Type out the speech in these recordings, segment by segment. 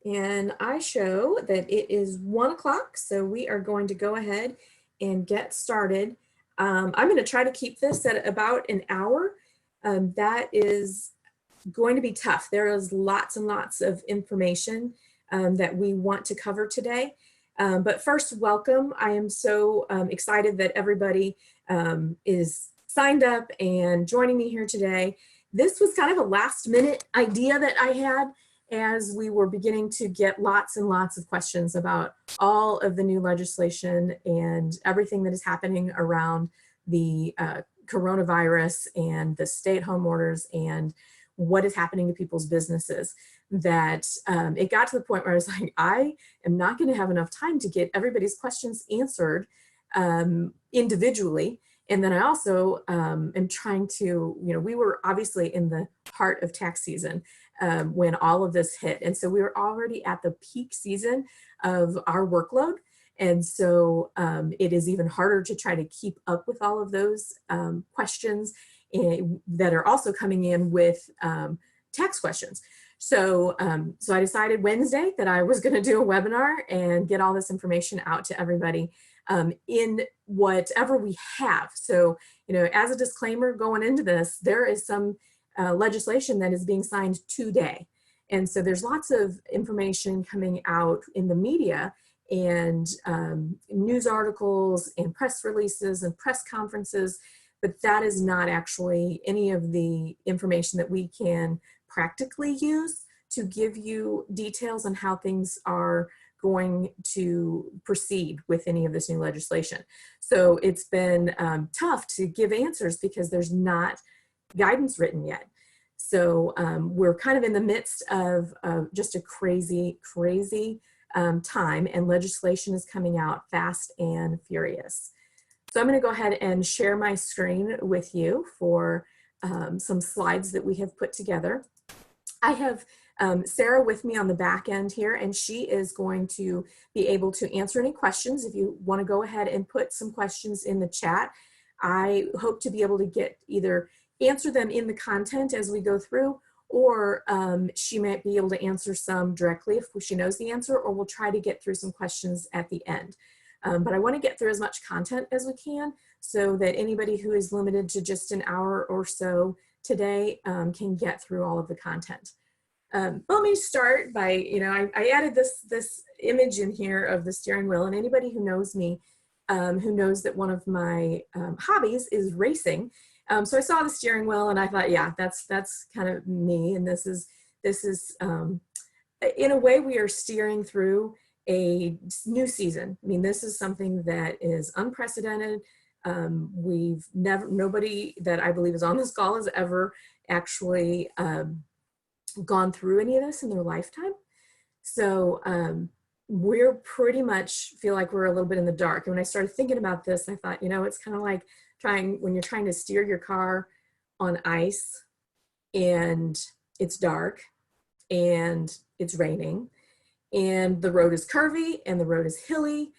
And I show that it is 1 o'clock, so we are going to go ahead and get started. I'm going to try to keep this at about an hour. That is going to be tough. There is lots and lots of information that we want to cover today. But first, welcome. I am so excited that everybody is signed up and joining me here today. This was kind of a last minute idea that I had as we were beginning to get lots and lots of questions about all of the new legislation and everything that is happening around the coronavirus and the stay-at-home orders and what is happening to people's businesses, that it got to the point where I was like, I am not going to have enough time to get everybody's questions answered individually. And then I also am trying to, we were obviously in the heart of tax season when all of this hit. And so we were already at the peak season of our workload. And so it is even harder to try to keep up with all of those questions that are also coming in with tax questions. So I decided Wednesday that I was going to do a webinar and get all this information out to everybody in whatever we have. So, as a disclaimer going into this, there is some legislation that is being signed today. And so there's lots of information coming out in the media and news articles and press releases and press conferences, but that is not actually any of the information that we can practically use to give you details on how things are going to proceed with any of this new legislation. So it's been tough to give answers because there's not guidance written yet. So we're kind of in the midst of just a crazy time, and legislation is coming out fast and furious. So I'm going to go ahead and share my screen with you for some slides that we have put together. I have Sarah with me on the back end here, and she is going to be able to answer any questions. If you want to go ahead and put some questions in the chat, I hope to be able to either answer them in the content as we go through, or she might be able to answer some directly if she knows the answer, or we'll try to get through some questions at the end. But I want to get through as much content as we can so that anybody who is limited to just an hour or so today can get through all of the content. Let me start by, I added this image in here of the steering wheel, and anybody who knows me, who knows that one of my hobbies is racing. So I saw the steering wheel and I thought, yeah, that's kind of me. And this is in a way, we are steering through a new season. I mean, this is something that is unprecedented. Nobody that I believe is on this call has ever actually gone through any of this in their lifetime. So we're pretty much feel like we're a little bit in the dark. And when I started thinking about this, I thought, it's kind of like when you're trying to steer your car on ice and it's dark and it's raining and the road is curvy and the road is hilly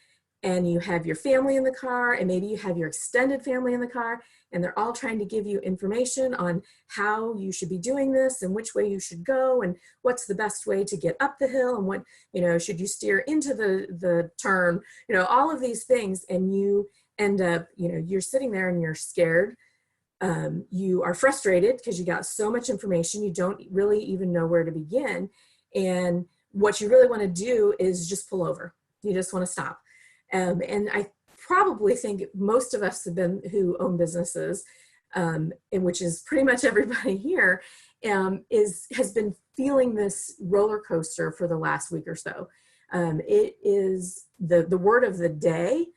and you have your family in the car and maybe you have your extended family in the car and they're all trying to give you information on how you should be doing this and which way you should go and what's the best way to get up the hill and what, should you steer into the turn, all of these things, and you end up, you're sitting there and you're scared. You are frustrated because you got so much information, you don't really even know where to begin. And what you really want to do is just pull over. You just want to stop. And I probably think most of us who own businesses, and which is pretty much everybody here, has been feeling this roller coaster for the last week or so. It is the word of the day.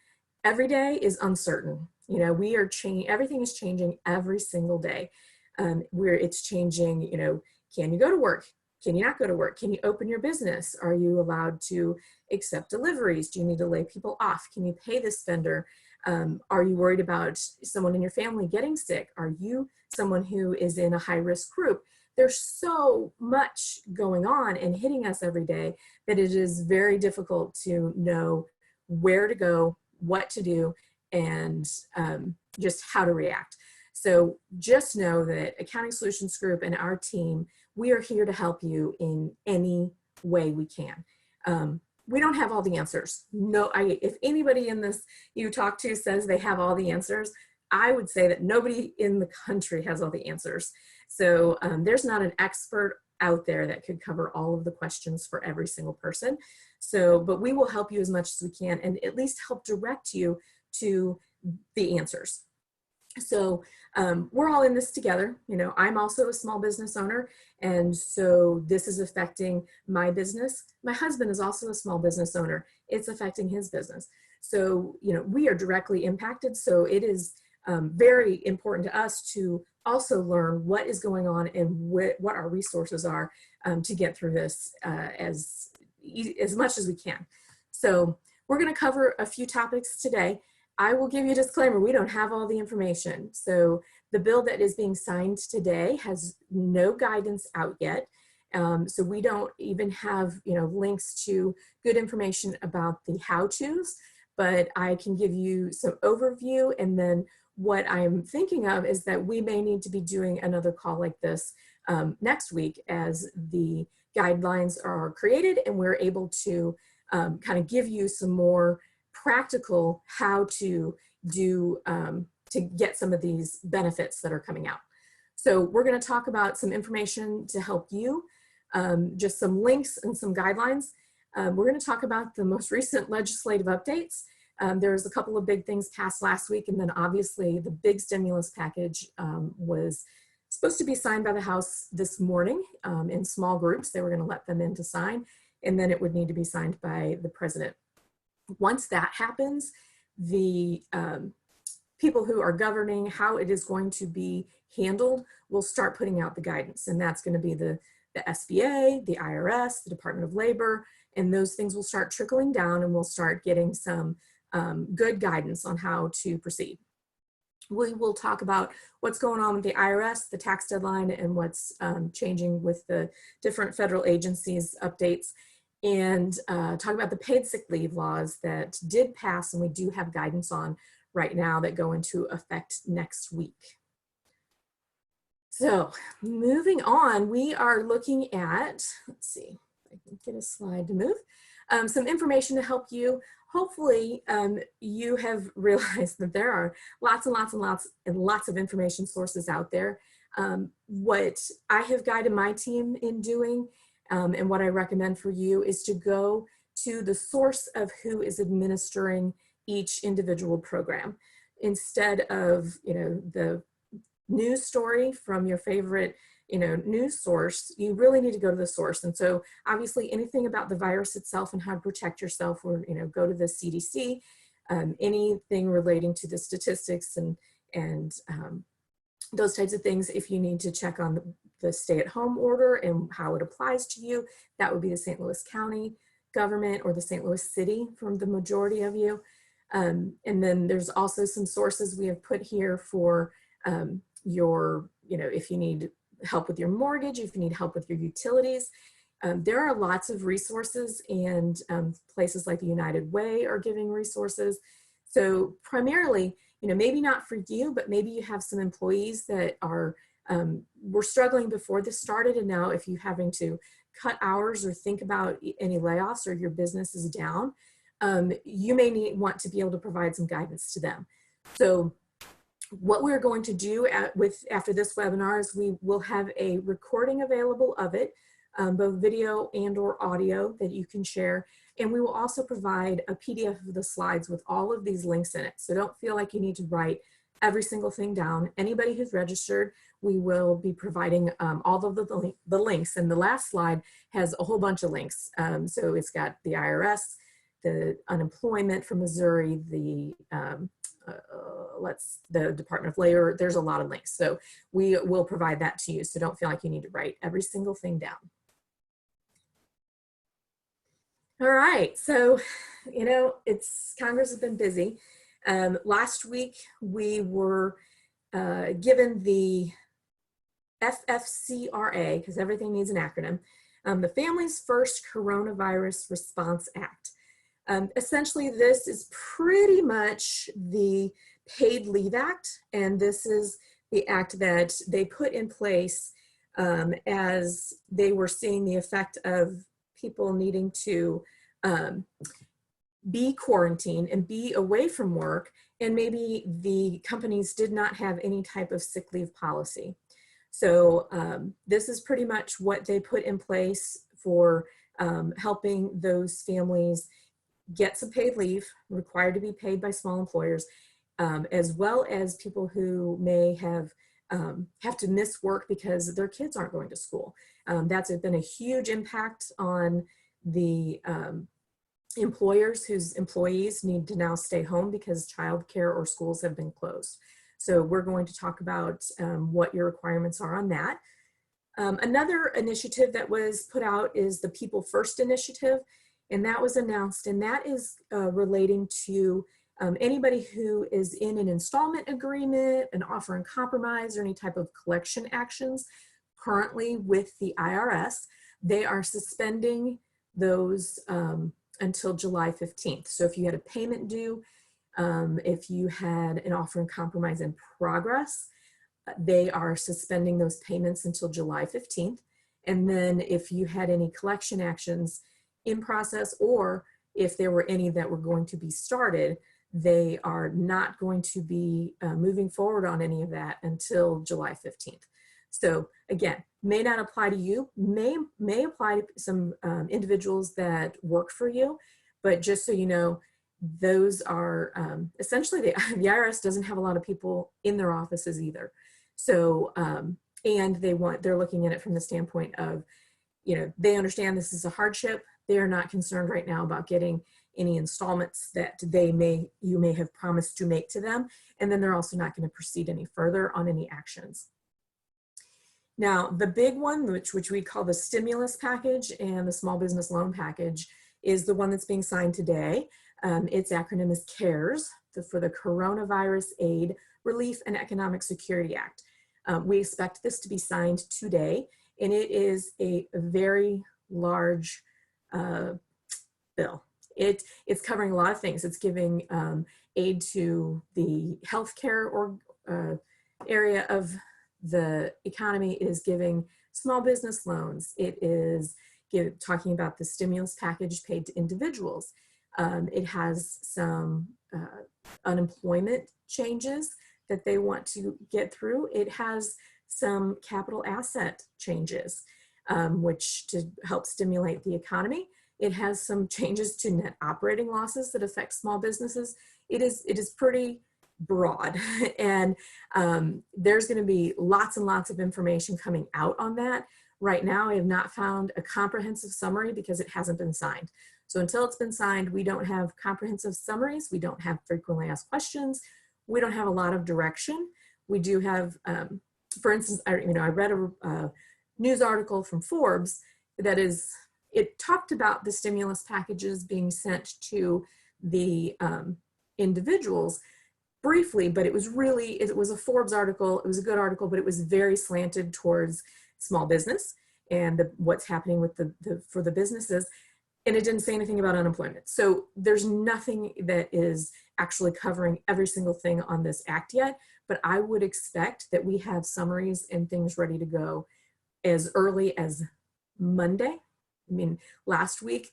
Every day is uncertain. We are changing. Everything is changing every single day. It's changing. Can you go to work? Can you not go to work? Can you open your business? Are you allowed to accept deliveries? Do you need to lay people off? Can you pay this vendor? Are you worried about someone in your family getting sick? Are you someone who is in a high-risk group? There's so much going on and hitting us every day that it is very difficult to know where to go, what to do, and just how to react. So just know that Accounting Solutions Group and our team, we are here to help you in any way we can. We don't have all the answers. No, if anybody in this you talk to says they have all the answers, I would say that nobody in the country has all the answers. So there's not an expert out there that could cover all of the questions for every single person. So, but we will help you as much as we can and at least help direct you to the answers. So we're all in this together. You know, I'm also a small business owner, and so this is affecting my business. My husband is also a small business owner. It's affecting his business. So, you know, we are directly impacted. So it is very important to us to also learn what is going on and what our resources are to get through this as much as we can. So we're going to cover a few topics today. I will give you a disclaimer, we don't have all the information. So the bill that is being signed today has no guidance out yet. So we don't even have, you know, links to good information about the how-tos, but I can give you some overview. And then what I'm thinking of is that we may need to be doing another call like this next week as the guidelines are created and we're able to kind of give you some more practical how to do to get some of these benefits that are coming out. So we're going to talk about some information to help you, just some links and some guidelines. We're going to talk about the most recent legislative updates. There's a couple of big things passed last week, and then obviously the big stimulus package was supposed to be signed by the House this morning in small groups. They were going to let them in to sign, and then it would need to be signed by the president. Once that happens, the people who are governing how it is going to be handled will start putting out the guidance. And that's going to be the SBA, the IRS, the Department of Labor, and those things will start trickling down and we'll start getting some good guidance on how to proceed. We will talk about what's going on with the IRS, the tax deadline, and what's changing with the different federal agencies' updates, and talk about the paid sick leave laws that did pass and we do have guidance on right now that go into effect next week. So moving on, we are looking at, let's see, if I can get a slide to move, some information to help you. Hopefully you have realized that there are lots and lots and lots of information sources out there. What I have guided my team in doing and what I recommend for you is to go to the source of who is administering each individual program. Instead of, you know, the news story from your favorite, you know, news source, you really need to go to the source. And so obviously anything about the virus itself and how to protect yourself, or, you know, go to the CDC, anything relating to the statistics and those types of things. If you need to check on the stay-at-home order and how it applies to you, that would be the St. Louis County government or the St. Louis City for the majority of you. And then there's also some sources we have put here for your, you know, if you need help with your mortgage, if you need help with your utilities. There are lots of resources, and places like the United Way are giving resources. So primarily, you know, maybe not for you, but maybe you have some employees that are, were struggling before this started, and now if you're having to cut hours or think about any layoffs or your business is down, you may want to be able to provide some guidance to them. So what we're going to do after this webinar is we will have a recording available of it, both video and or audio that you can share. And we will also provide a PDF of the slides with all of these links in it. So don't feel like you need to write every single thing down. Anybody who's registered, we will be providing all of the links. And the last slide has a whole bunch of links. So it's got the IRS, the unemployment from Missouri, the Department of Labor. There's a lot of links. So we will provide that to you. So don't feel like you need to write every single thing down. All right, so, you know, Congress has been busy. Last week, we were given the FFCRA, because everything needs an acronym, the Families First Coronavirus Response Act. Essentially, this is pretty much the Paid Leave Act, and this is the act that they put in place as they were seeing the effect of people needing to be quarantined and be away from work, and maybe the companies did not have any type of sick leave policy. So this is pretty much what they put in place for helping those families get some paid leave, required to be paid by small employers, as well as people who may have to miss work because their kids aren't going to school. That's been a huge impact on the employers whose employees need to now stay home because childcare or schools have been closed. So we're going to talk about what your requirements are on that. Another initiative that was put out is the People First initiative, and that was announced, and that is relating to anybody who is in an installment agreement, an offer in compromise, or any type of collection actions currently with the IRS. They are suspending those until July 15th. So if you had a payment due, if you had an offer in compromise in progress, they are suspending those payments until July 15th. And then if you had any collection actions in process, or if there were any that were going to be started, they are not going to be moving forward on any of that until July 15th. So again, may not apply to you, may apply to some individuals that work for you, but just so you know, those are essentially the IRS doesn't have a lot of people in their offices either. So, and they're looking at it from the standpoint of, you know, they understand this is a hardship. They are not concerned right now about getting any installments that you may have promised to make to them. And then they're also not going to proceed any further on any actions. Now, the big one, which we call the stimulus package and the small business loan package, is the one that's being signed today. Its acronym is CARES, for the Coronavirus Aid, Relief, and Economic Security Act. We expect this to be signed today, and it is a very large bill. It's covering a lot of things. It's giving aid to the healthcare or area of the economy. It is giving small business loans. It is talking about the stimulus package paid to individuals. It has some unemployment changes that they want to get through. It has some capital asset changes, which to help stimulate the economy. It has some changes to net operating losses that affect small businesses. It is pretty broad, and there's going to be lots and lots of information coming out on that. Right now, I have not found a comprehensive summary because it hasn't been signed. So until it's been signed, we don't have comprehensive summaries. We don't have frequently asked questions. We don't have a lot of direction. We do have, for instance, I read a news article from Forbes it talked about the stimulus packages being sent to the individuals briefly, but it was a Forbes article. It was a good article, but it was very slanted towards small business and what's happening with for the businesses. And it didn't say anything about unemployment. So there's nothing that is actually covering every single thing on this act yet, but I would expect that we have summaries and things ready to go as early as Monday. I mean, last week,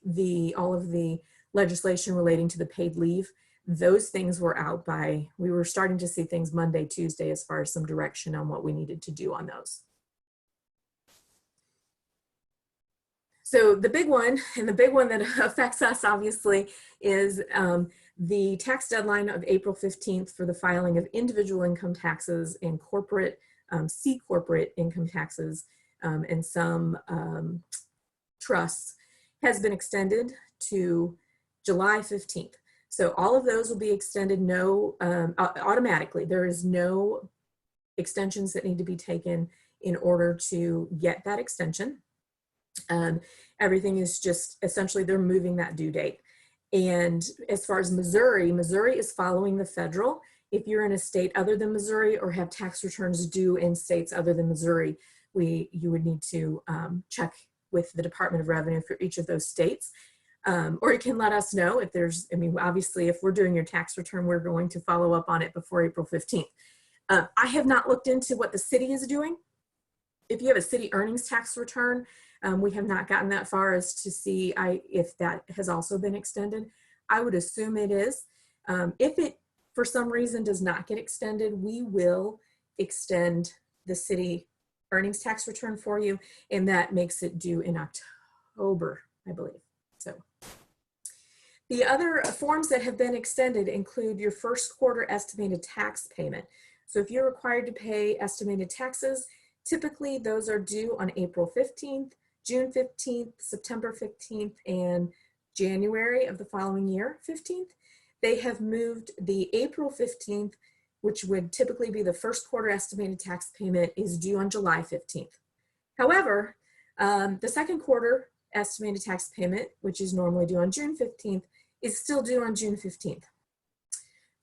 all of the legislation relating to the paid leave, those things were out we were starting to see things Monday, Tuesday, as far as some direction on what we needed to do on those. So the big one, and the big one that affects us obviously, is the tax deadline of April 15th for the filing of individual income taxes and corporate, C-corporate income taxes and some trusts has been extended to July 15th. So all of those will be extended automatically. There is no extensions that need to be taken in order to get that extension. Everything is just essentially they're moving that due date. And as far as Missouri is following the federal. If you're in a state other than Missouri or have tax returns due in states other than Missouri, you would need to check with the Department of Revenue for each of those states. Or you can let us know if obviously if we're doing your tax return, we're going to follow up on it before April 15th. I have not looked into what the city is doing. If you have a city earnings tax return, We have not gotten that far as to see if that has also been extended. I would assume it is. If it, for some reason, does not get extended, we will extend the city earnings tax return for you, and that makes it due in October, I believe. So the other forms that have been extended include your first quarter estimated tax payment. So if you're required to pay estimated taxes, typically those are due on April 15th, June 15th, September 15th, and January of the following year, 15th. They have moved the April 15th, which would typically be the first quarter estimated tax payment, is due on July 15th. However, the second quarter estimated tax payment, which is normally due on June 15th, is still due on June 15th.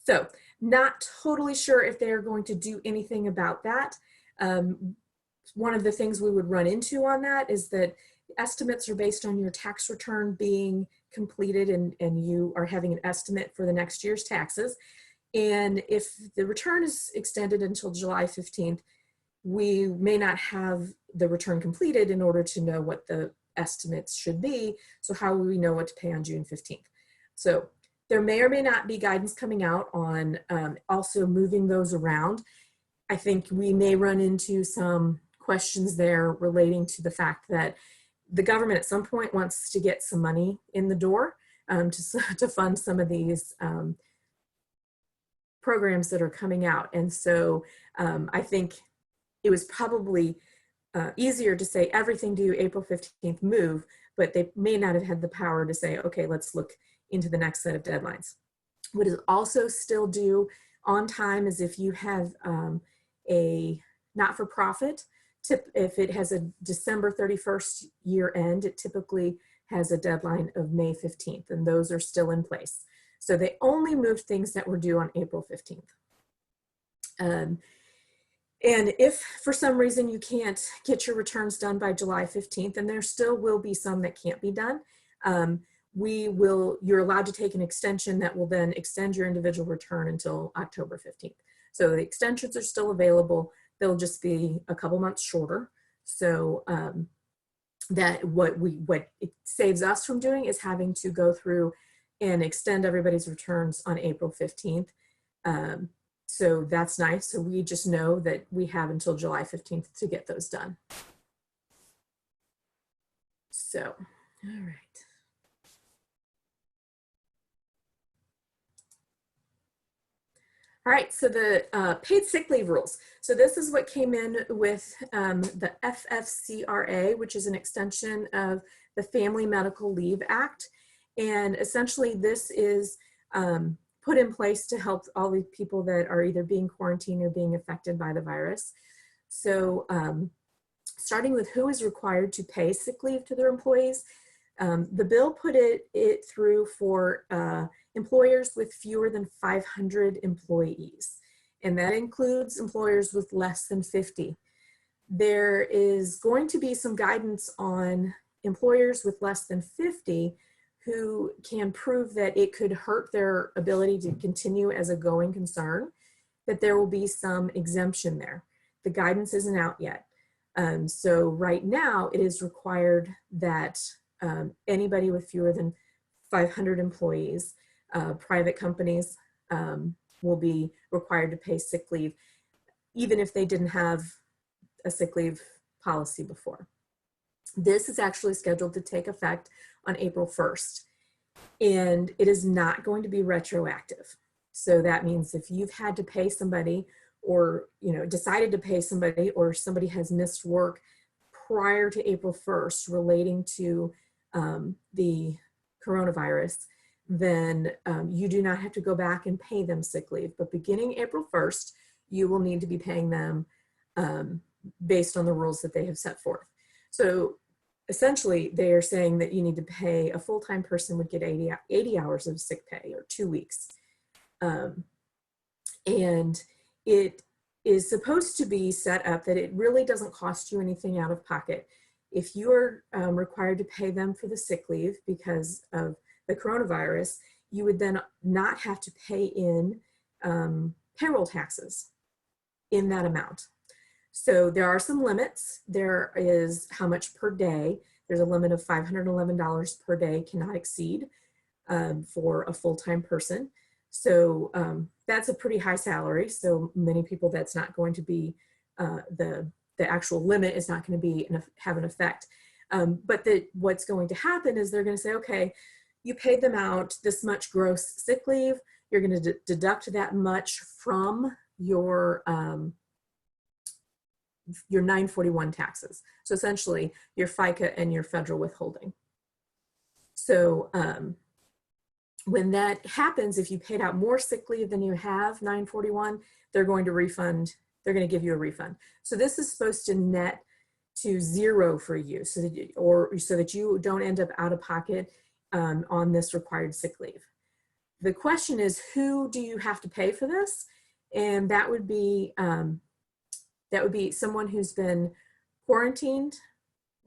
So not totally sure if they are going to do anything about that. One of the things we would run into on that is that estimates are based on your tax return being completed, and you are having an estimate for the next year's taxes. And if the return is extended until July 15th, we may not have the return completed in order to know what the estimates should be. So how will we know what to pay on June 15th? So there may or may not be guidance coming out on also moving those around. I think we may run into some questions there relating to the fact that the government at some point wants to get some money in the door to fund some of these programs that are coming out. And so I think it was probably easier to say everything due April 15th move, but they may not have had the power to say, okay, let's look into the next set of deadlines. What is also still due on time is if you have a not-for-profit, if it has a December 31st year end, it typically has a deadline of May 15th, and those are still in place. So they only moved things that were due on April 15th. And if for some reason you can't get your returns done by July 15th, and there still will be some that can't be done, you're allowed to take an extension that will then extend your individual return until October 15th. So the extensions are still available. They'll just be a couple months shorter. So that what it saves us from doing is having to go through and extend everybody's returns on April 15th. So that's nice. So we just know that we have until July 15th to get those done. So, all right. All right, so the paid sick leave rules. So this is what came in with the FFCRA, which is an extension of the Family Medical Leave Act. And essentially this is put in place to help all the people that are either being quarantined or being affected by the virus. So starting with who is required to pay sick leave to their employees, the bill put it through for employers with fewer than 500 employees, and that includes employers with less than 50. There is going to be some guidance on employers with less than 50 who can prove that it could hurt their ability to continue as a going concern, that there will be some exemption there. The guidance isn't out yet. So right now it is required that anybody with fewer than 500 employees, private companies, will be required to pay sick leave, even if they didn't have a sick leave policy before. This is actually scheduled to take effect on April 1st, and it is not going to be retroactive. So that means if you've had to pay somebody, or decided to pay somebody, or somebody has missed work prior to April 1st relating to the coronavirus, then you do not have to go back and pay them sick leave. But beginning April 1st, you will need to be paying them based on the rules that they have set forth. So essentially, they are saying that you need to pay, a full-time person would get 80 hours of sick pay, or 2 weeks. And it is supposed to be set up that it really doesn't cost you anything out of pocket. If you are required to pay them for the sick leave because of the coronavirus, you would then not have to pay in payroll taxes in that amount. So there are some limits. There is how much per day. There's a limit of $511 per day, cannot exceed, for a full-time person. So that's a pretty high salary. So many people, that's not going to be the actual limit is not going to be have an effect. But what's going to happen is they're going to say, okay, you paid them out this much gross sick leave. You're going to deduct that much from your 941 taxes. So essentially your FICA and your federal withholding. So when that happens, if you paid out more sick leave than you have 941, they're going to refund, they're going to give you a refund. So this is supposed to net to zero for you, so that you don't end up out of pocket on this required sick leave. The question is, who do you have to pay for this? And that would be someone who's been quarantined,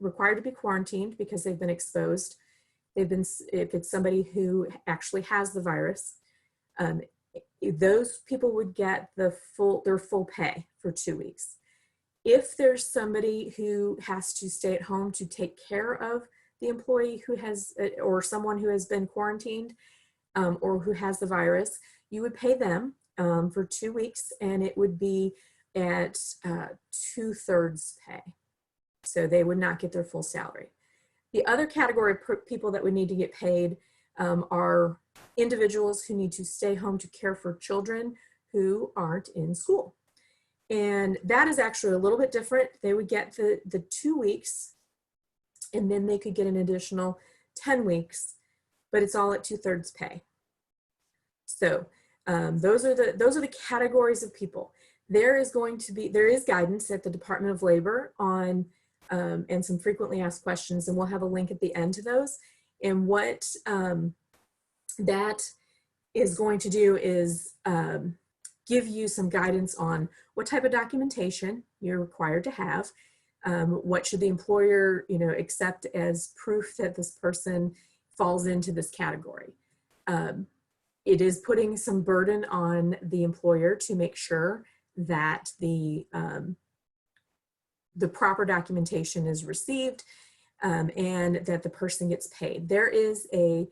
required to be quarantined because they've been exposed. If it's somebody who actually has the virus, those people would get their full pay for 2 weeks. If there's somebody who has to stay at home to take care of the employee who has, or someone who has been quarantined, or who has the virus, you would pay them for 2 weeks, and it would be at 2/3 pay. So they would not get their full salary. The other category of people that would need to get paid are individuals who need to stay home to care for children who aren't in school. And that is actually a little bit different. They would get the 2 weeks, and then they could get an additional 10 weeks, but it's all at 2/3 pay. So those are the categories of people. There is guidance at the Department of Labor on and some frequently asked questions, and we'll have a link at the end to those. And what that is going to do is give you some guidance on what type of documentation you're required to have. What should the employer, accept as proof that this person falls into this category? It is putting some burden on the employer to make sure that the proper documentation is received and that the person gets paid. There is a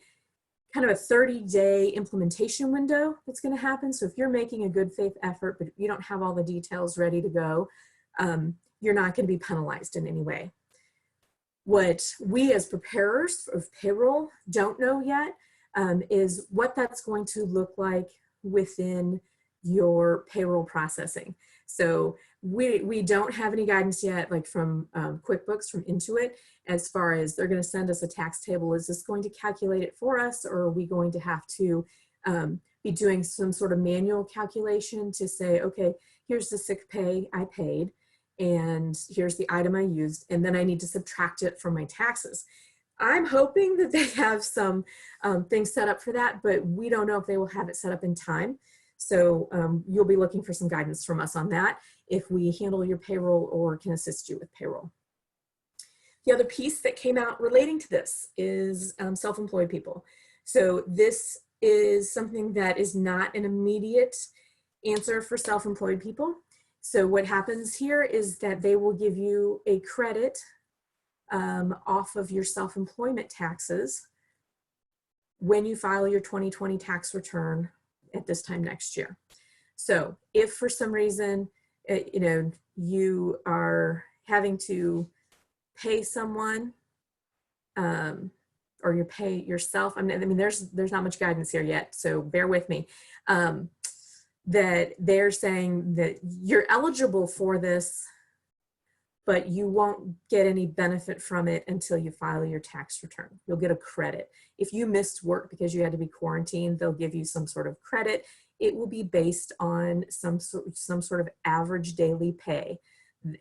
kind of a 30-day implementation window that's going to happen. So if you're making a good faith effort, but you don't have all the details ready to go, you're not going to be penalized in any way. What we as preparers of payroll don't know yet is what that's going to look like within your payroll processing. So we don't have any guidance yet, like from QuickBooks, from Intuit, as far as they're going to send us a tax table. Is this going to calculate it for us, or are we going to have to be doing some sort of manual calculation to say, okay, here's the sick pay I paid, and here's the item I used, and then I need to subtract it from my taxes. I'm hoping that they have some things set up for that, but we don't know if they will have it set up in time. So you'll be looking for some guidance from us on that if we handle your payroll or can assist you with payroll. The other piece that came out relating to this is self-employed people. So this is something that is not an immediate answer for self-employed people. So what happens here is that they will give you a credit off of your self-employment taxes when you file your 2020 tax return at this time next year. So if for some reason, you are having to pay someone or you pay yourself, I mean, there's not much guidance here yet, so bear with me, that they're saying that you're eligible for this, but you won't get any benefit from it until you file your tax return. You'll get a credit. If you missed work because you had to be quarantined, they'll give you some sort of credit. It will be based on some sort of average daily pay.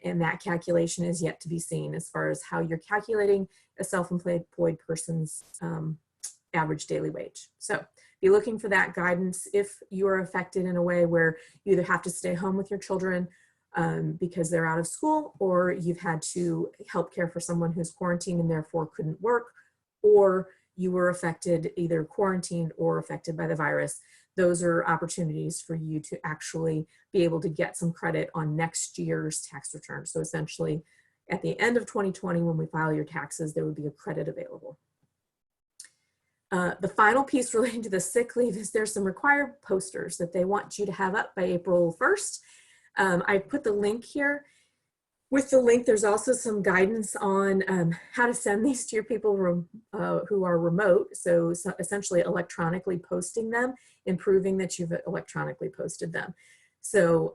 And that calculation is yet to be seen as far as how you're calculating a self-employed person's average daily wage. So be looking for that guidance if you are affected in a way where you either have to stay home with your children because they're out of school, or you've had to help care for someone who's quarantined and therefore couldn't work, or you were affected, either quarantined or affected by the virus, those are opportunities for you to actually be able to get some credit on next year's tax return. So essentially, at the end of 2020, when we file your taxes, there would be a credit available. The final piece relating to the sick leave is there's some required posters that they want you to have up by April 1st. I put the link here. With the link, there's also some guidance on how to send these to your people who are remote. So essentially electronically posting them and proving that you've electronically posted them. So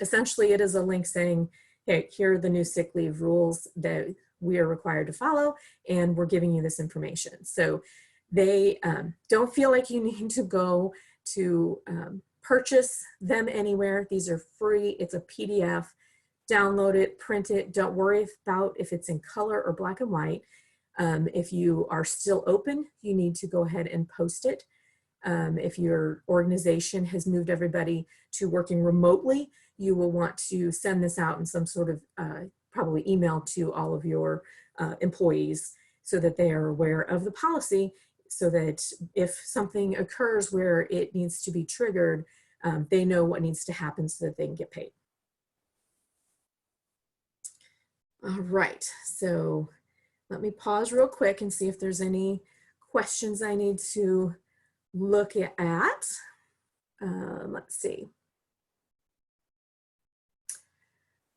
essentially it is a link saying, hey, here are the new sick leave rules that we are required to follow, and we're giving you this information. So they don't feel like you need to go to purchase them anywhere. These are free. It's a PDF. Download it, print it. Don't worry about if it's in color or black and white. If you are still open, you need to go ahead and post it. If your organization has moved everybody to working remotely, you will want to send this out in some sort of probably email to all of your employees so that they are aware of the policy, so that if something occurs where it needs to be triggered, they know what needs to happen so that they can get paid. All right, so let me pause real quick and see if there's any questions I need to look at. Let's see.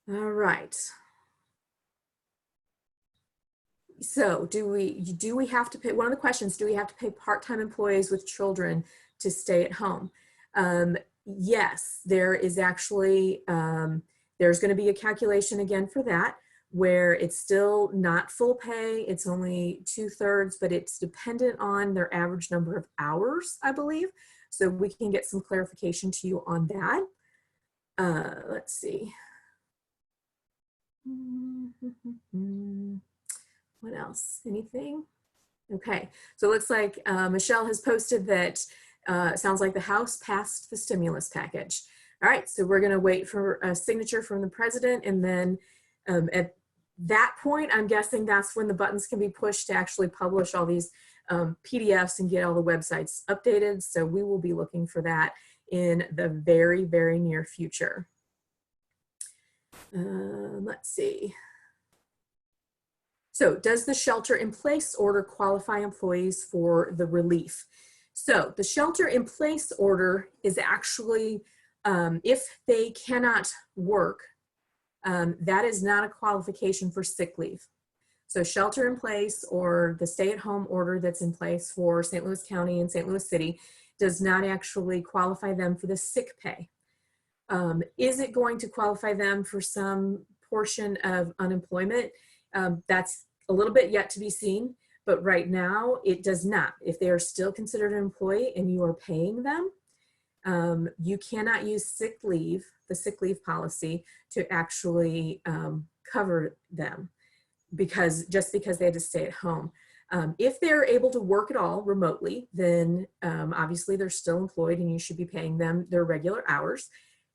All right. So do we have to pay, one of the questions, do we have to pay part-time employees with children to stay at home? Yes, there is actually, there's going to be a calculation again for that, where it's still not full pay. It's only 2/3, but it's dependent on their average number of hours, I believe. So we can get some clarification to you on that. Let's see. What else? Anything? Okay, so it looks like Michelle has posted that sounds like the House passed the stimulus package. All right, so we're going to wait for a signature from the president, and then at that point, I'm guessing that's when the buttons can be pushed to actually publish all these PDFs and get all the websites updated. So we will be looking for that in the very, very near future. Let's see. So does the shelter in place order qualify employees for the relief? So the shelter in place order is actually, if they cannot work, that is not a qualification for sick leave. So shelter in place or the stay-at-home order that's in place for St. Louis County and St. Louis City does not actually qualify them for the sick pay. Is it going to qualify them for some portion of unemployment? That's a little bit yet to be seen, but right now it does not. If they are still considered an employee and you are paying them, you cannot use sick leave, the sick leave policy, to actually cover them just because they had to stay at home. If they're able to work at all remotely, then obviously they're still employed and you should be paying them their regular hours.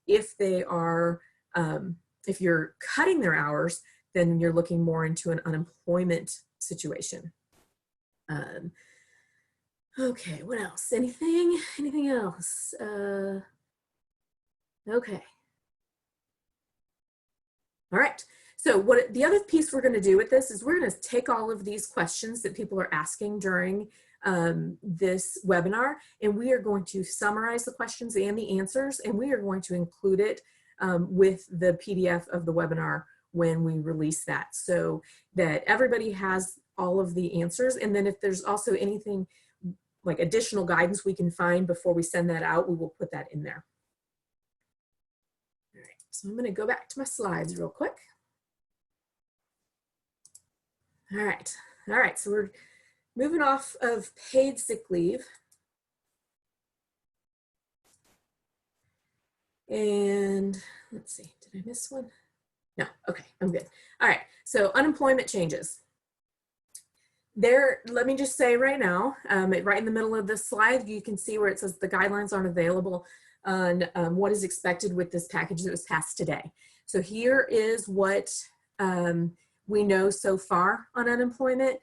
If they are, if you're cutting their hours, then you're looking more into an unemployment situation. Okay, what else? Anything else? Okay. All right. So the other piece we're going to do with this is we're going to take all of these questions that people are asking during this webinar, and we are going to summarize the questions and the answers, and we are going to include it with the PDF of the webinar when we release that, so that everybody has all of the answers. And then if there's also anything like additional guidance we can find before we send that out, we will put that in there. All right, so I'm going to go back to my slides real quick. All right, so we're moving off of paid sick leave. And let's see, did I miss one? No, okay, I'm good. All right, so unemployment changes. There, let me just say right now, right in the middle of this slide, you can see where it says the guidelines aren't available on what is expected with this package that was passed today. So here is what we know so far on unemployment.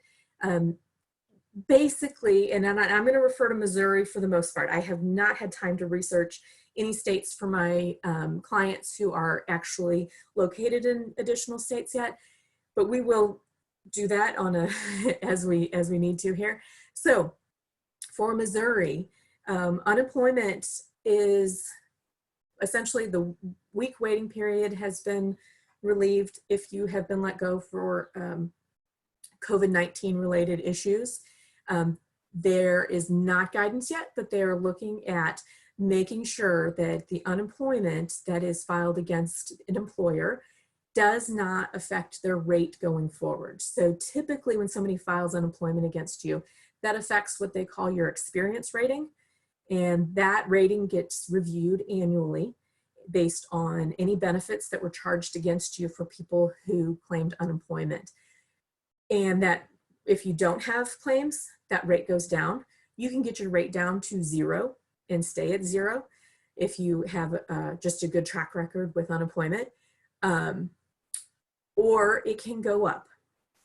basically, and I'm going to refer to Missouri for the most part. I have not had time to research any states for my clients who are actually located in additional states yet, but we will do that on a as we need to here. So for Missouri, unemployment is essentially the week waiting period has been relieved if you have been let go for COVID-19 related issues. There is not guidance yet, but they're looking at making sure that the unemployment that is filed against an employer does not affect their rate going forward. So typically when somebody files unemployment against you, that affects what they call your experience rating. And that rating gets reviewed annually based on any benefits that were charged against you for people who claimed unemployment. And that if you don't have claims, that rate goes down. You can get your rate down to 0 and stay at 0 if you have just a good track record with unemployment, or it can go up.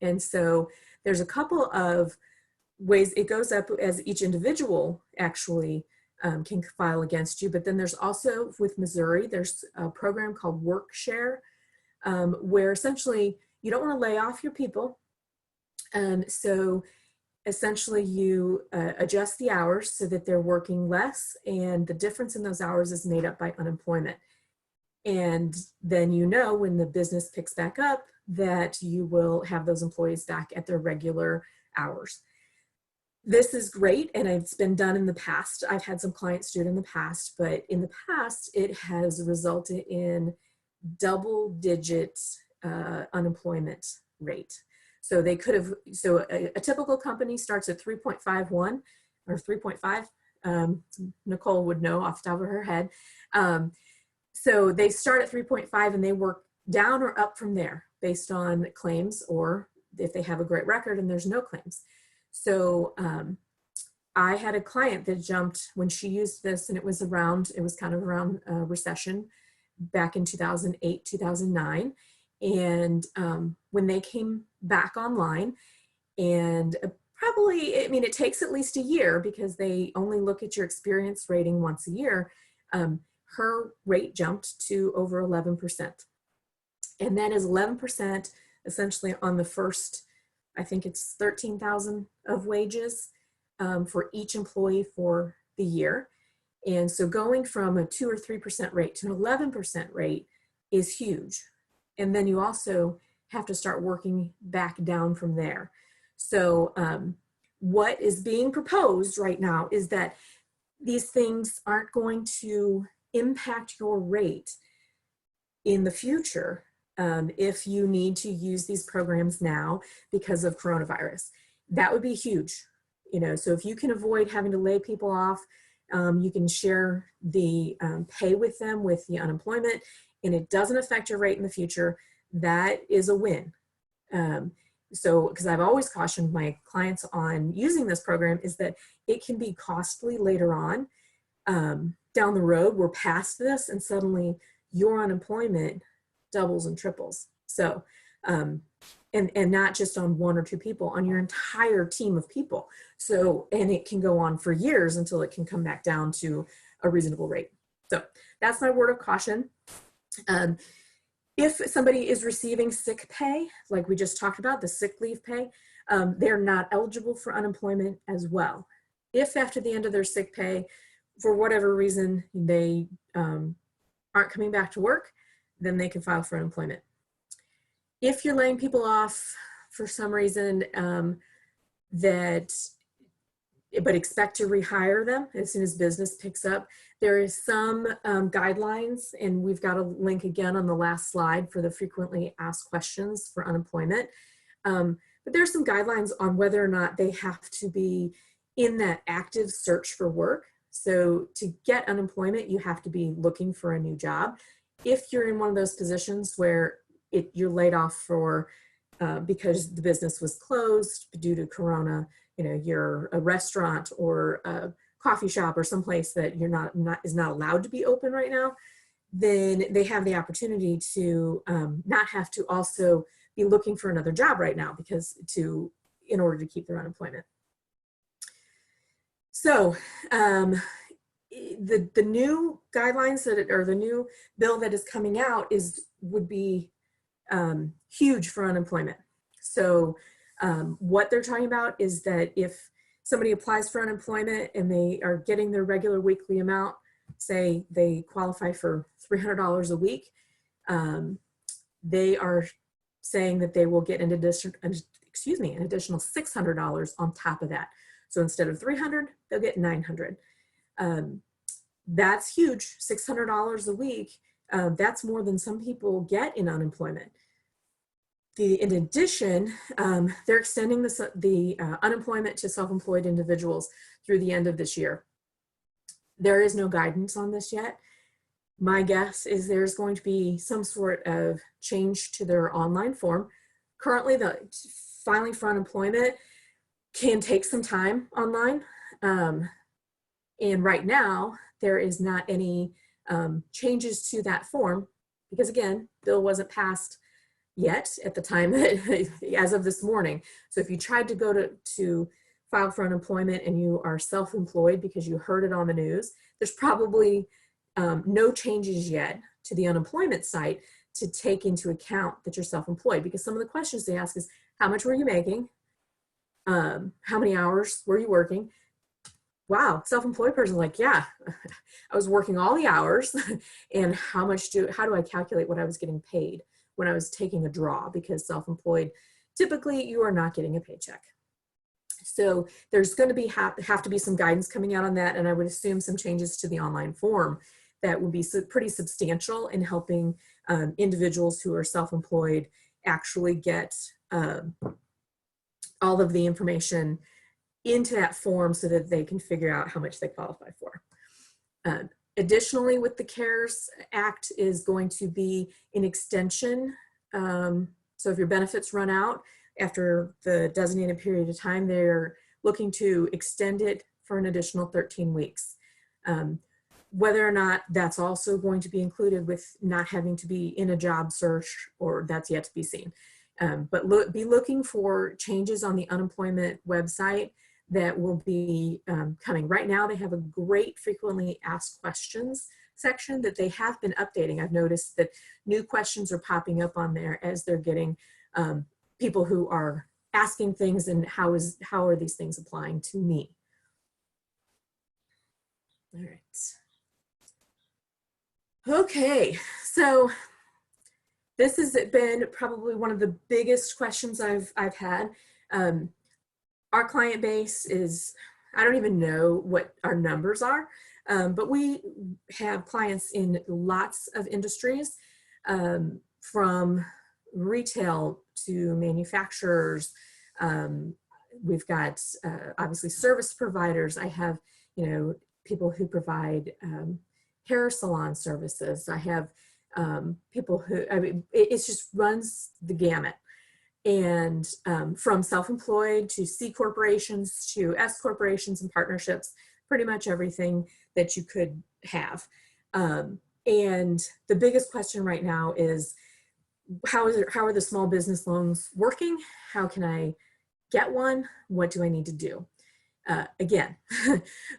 And so there's a couple of ways it goes up as each individual actually can file against you. But then there's also, with Missouri, there's a program called Work Share, where essentially you don't want to lay off your people. So essentially you adjust the hours so that they're working less, and the difference in those hours is made up by unemployment. And then you know when the business picks back up that you will have those employees back at their regular hours. This is great, and it's been done in the past. I've had some clients do it in the past, but in the past it has resulted in double-digit unemployment rate. So they could have, so a typical company starts at 3.51 or 3.5. Nicole would know off the top of her head. So they start at 3.5 and they work down or up from there based on claims, or if they have a great record and there's no claims. So I had a client that jumped when she used this, and it was kind of around recession back in 2008, 2009. And when they came back online, and probably, I mean, it takes at least a year because they only look at your experience rating once a year, her rate jumped to over 11%. And that is 11% essentially on the first, I think it's 13,000 of wages for each employee for the year. And so going from a 2 or 3% rate to an 11% rate is huge. And then you also have to start working back down from there. So what is being proposed right now is that these things aren't going to impact your rate in the future if you need to use these programs now because of coronavirus. That would be huge. You know, so if you can avoid having to lay people off, you can share the pay with them with the unemployment, and it doesn't affect your rate in the future, that is a win. So, because I've always cautioned my clients on using this program, is that it can be costly later on. Down the road, we're past this, and suddenly your unemployment doubles and triples. So, and not just on 1 or 2 people, on your entire team of people. So, and it can go on for years until it can come back down to a reasonable rate. So that's my word of caution. If somebody is receiving sick pay, like we just talked about, the sick leave pay, they're not eligible for unemployment as well. If after the end of their sick pay, for whatever reason, they aren't coming back to work, then they can file for unemployment. If you're laying people off for some reason but expect to rehire them as soon as business picks up, there is some guidelines, and we've got a link again on the last slide for the frequently asked questions for unemployment. But there's some guidelines on whether or not they have to be in that active search for work. So to get unemployment, you have to be looking for a new job. If you're in one of those positions where you're laid off for because the business was closed due to Corona, you know, you're a restaurant or a coffee shop or someplace that you're is not allowed to be open right now, then they have the opportunity to not have to also be looking for another job right now in order to keep their unemployment. So the new guidelines or the new bill that is coming out would be huge for unemployment. So what they're talking about is that if somebody applies for unemployment and they are getting their regular weekly amount, say they qualify for $300 a week, they are saying that they will get an additional $600 on top of that. So instead of $300, they'll get $900. That's huge, $600 a week. That's more than some people get in unemployment. In addition, they're extending the unemployment to self-employed individuals through the end of this year. There is no guidance on this yet. My guess is there's going to be some sort of change to their online form. Currently, the filing for unemployment can take some time online. And right now, there is not any changes to that form because, again, bill wasn't passed yet at the time that, as of this morning. So if you tried to go to file for unemployment and you are self-employed because you heard it on the news, there's probably no changes yet to the unemployment site to take into account that you're self-employed, because some of the questions they ask is, how much were you making? How many hours were you working? Wow, self-employed person, like, yeah, I was working all the hours and how do I calculate what I was getting paid when I was taking a draw? Because self-employed, typically you are not getting a paycheck. So there's going to have to be some guidance coming out on that, and I would assume some changes to the online form that would be pretty substantial in helping individuals who are self-employed actually get all of the information into that form so that they can figure out how much they qualify for. Additionally, with the CARES Act is going to be an extension. So if your benefits run out after the designated period of time, they're looking to extend it for an additional 13 weeks. Whether or not that's also going to be included with not having to be in a job search, or that's yet to be seen. But be looking for changes on the unemployment website that will be coming. Right now, they have a great frequently asked questions section that they have been updating. I've noticed that new questions are popping up on there as they're getting people who are asking things and how are these things applying to me. All right. Okay, so this has been probably one of the biggest questions I've had. Our client base is, I don't even know what our numbers are, but we have clients in lots of industries, from retail to manufacturers. We've got obviously service providers. I have, people who provide hair salon services. I have people who, it just runs the gamut. And from self-employed to C corporations to S corporations and partnerships, pretty much everything that you could have. And the biggest question right now is, how are the small business loans working? How can I get one? What do I need to do? Again,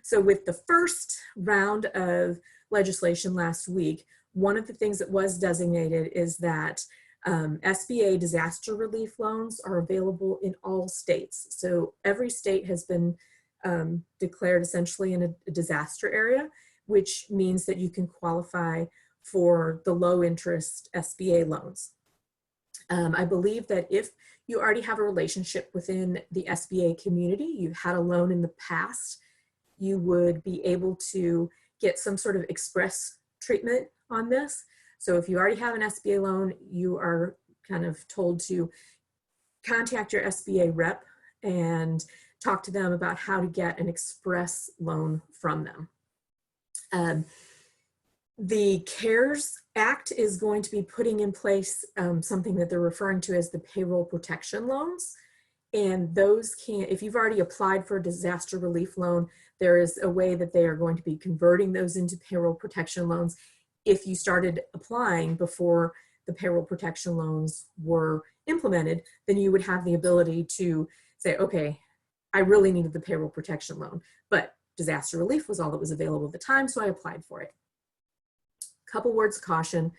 so with the first round of legislation last week, one of the things that was designated is that SBA disaster relief loans are available in all states. So every state has been declared essentially in a disaster area, which means that you can qualify for the low interest SBA loans. I believe that if you already have a relationship within the SBA community, you've had a loan in the past, you would be able to get some sort of express treatment on this. So if you already have an SBA loan, you are kind of told to contact your SBA rep and talk to them about how to get an express loan from them. The CARES Act is going to be putting in place something that they're referring to as the payroll protection loans. And those if you've already applied for a disaster relief loan, there is a way that they are going to be converting those into payroll protection loans. If you started applying before the payroll protection loans were implemented, then you would have the ability to say, okay, I really needed the payroll protection loan, but disaster relief was all that was available at the time, so I applied for it. Couple words of caution,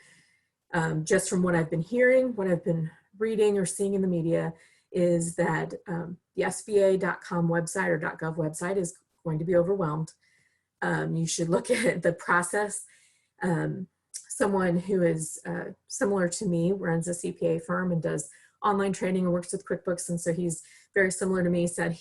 just from what I've been hearing, what I've been reading or seeing in the media, is that the SBA.com website or .gov website is going to be overwhelmed. You should look at the process. Someone who is similar to me runs a CPA firm and does online training and works with QuickBooks, and so he's very similar to me, said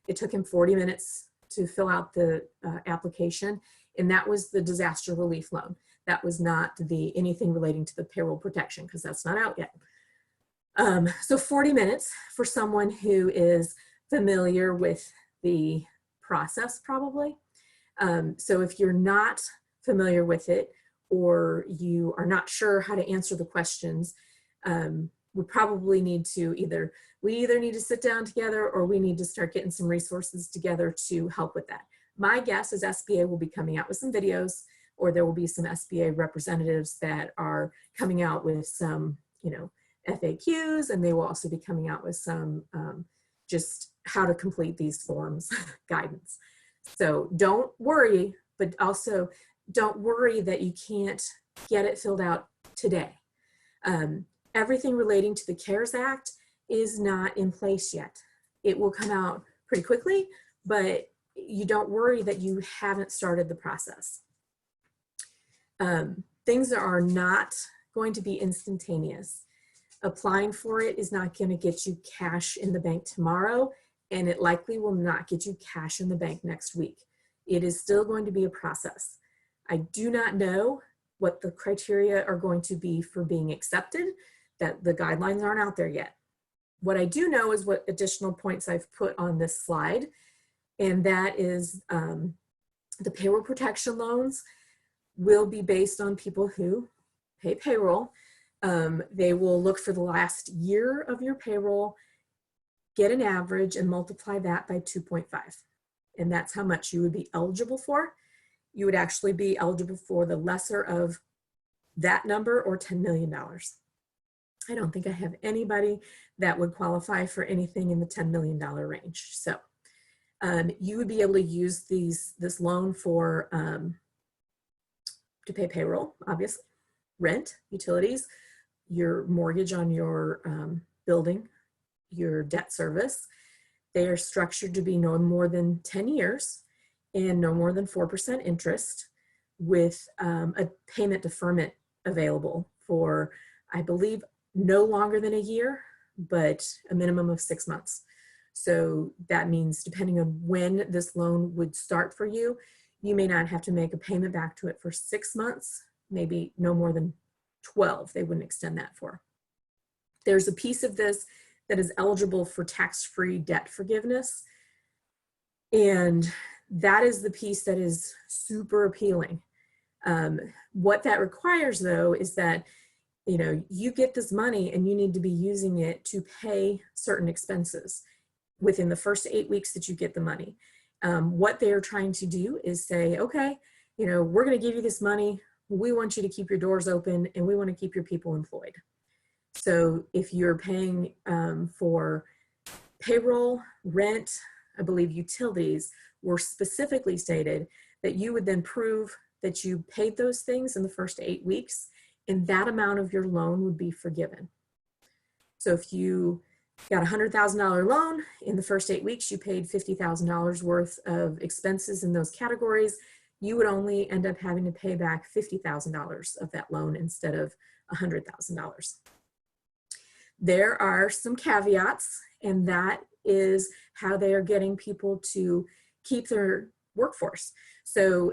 it took him 40 minutes to fill out the application, and that was the disaster relief loan. That was not anything relating to the payroll protection, because that's not out yet. So 40 minutes for someone who is familiar with the process, probably. So if you're not familiar with it, or you are not sure how to answer the questions, we probably need to either need to sit down together, or we need to start getting some resources together to help with that. My guess is SBA will be coming out with some videos, or there will be some SBA representatives that are coming out with some, FAQs, and they will also be coming out with some just how to complete these forms guidance. So don't worry, but also don't worry that you can't get it filled out today. Everything relating to the CARES Act is not in place yet. It will come out pretty quickly, but you don't worry that you haven't started the process. Things are not going to be instantaneous. Applying for it is not going to get you cash in the bank tomorrow, and it likely will not get you cash in the bank next week. It is still going to be a process. I do not know what the criteria are going to be for being accepted, that the guidelines aren't out there yet. What I do know is what additional points I've put on this slide, and that is the payroll protection loans will be based on people who pay payroll. They will look for the last year of your payroll, get an average, and multiply that by 2.5. And that's how much you would be eligible for. You would actually be eligible for the lesser of that number, or $10 million. I don't think I have anybody that would qualify for anything in the $10 million range. So you would be able to use this loan for to pay payroll, obviously, rent, utilities, your mortgage on your building, your debt service. They are structured to be no more than 10 years and no more than 4% interest, with a payment deferment available for, I believe, no longer than a year, but a minimum of 6 months. So that means depending on when this loan would start for you, you may not have to make a payment back to it for 6 months, maybe no more than 12. They wouldn't extend that for. There's a piece of this that is eligible for tax-free debt forgiveness. And that is the piece that is super appealing. What that requires, though, is that you get this money and you need to be using it to pay certain expenses within the first 8 weeks that you get the money. What they are trying to do is say, okay, we're going to give you this money. We want you to keep your doors open, and we want to keep your people employed. So if you're paying for payroll, rent, I believe utilities were specifically stated that you would then prove that you paid those things in the first 8 weeks, and that amount of your loan would be forgiven. So if you got a $100,000 loan, in the first 8 weeks, you paid $50,000 worth of expenses in those categories, you would only end up having to pay back $50,000 of that loan instead of $100,000. There are some caveats, and that is how they are getting people to keep their workforce. So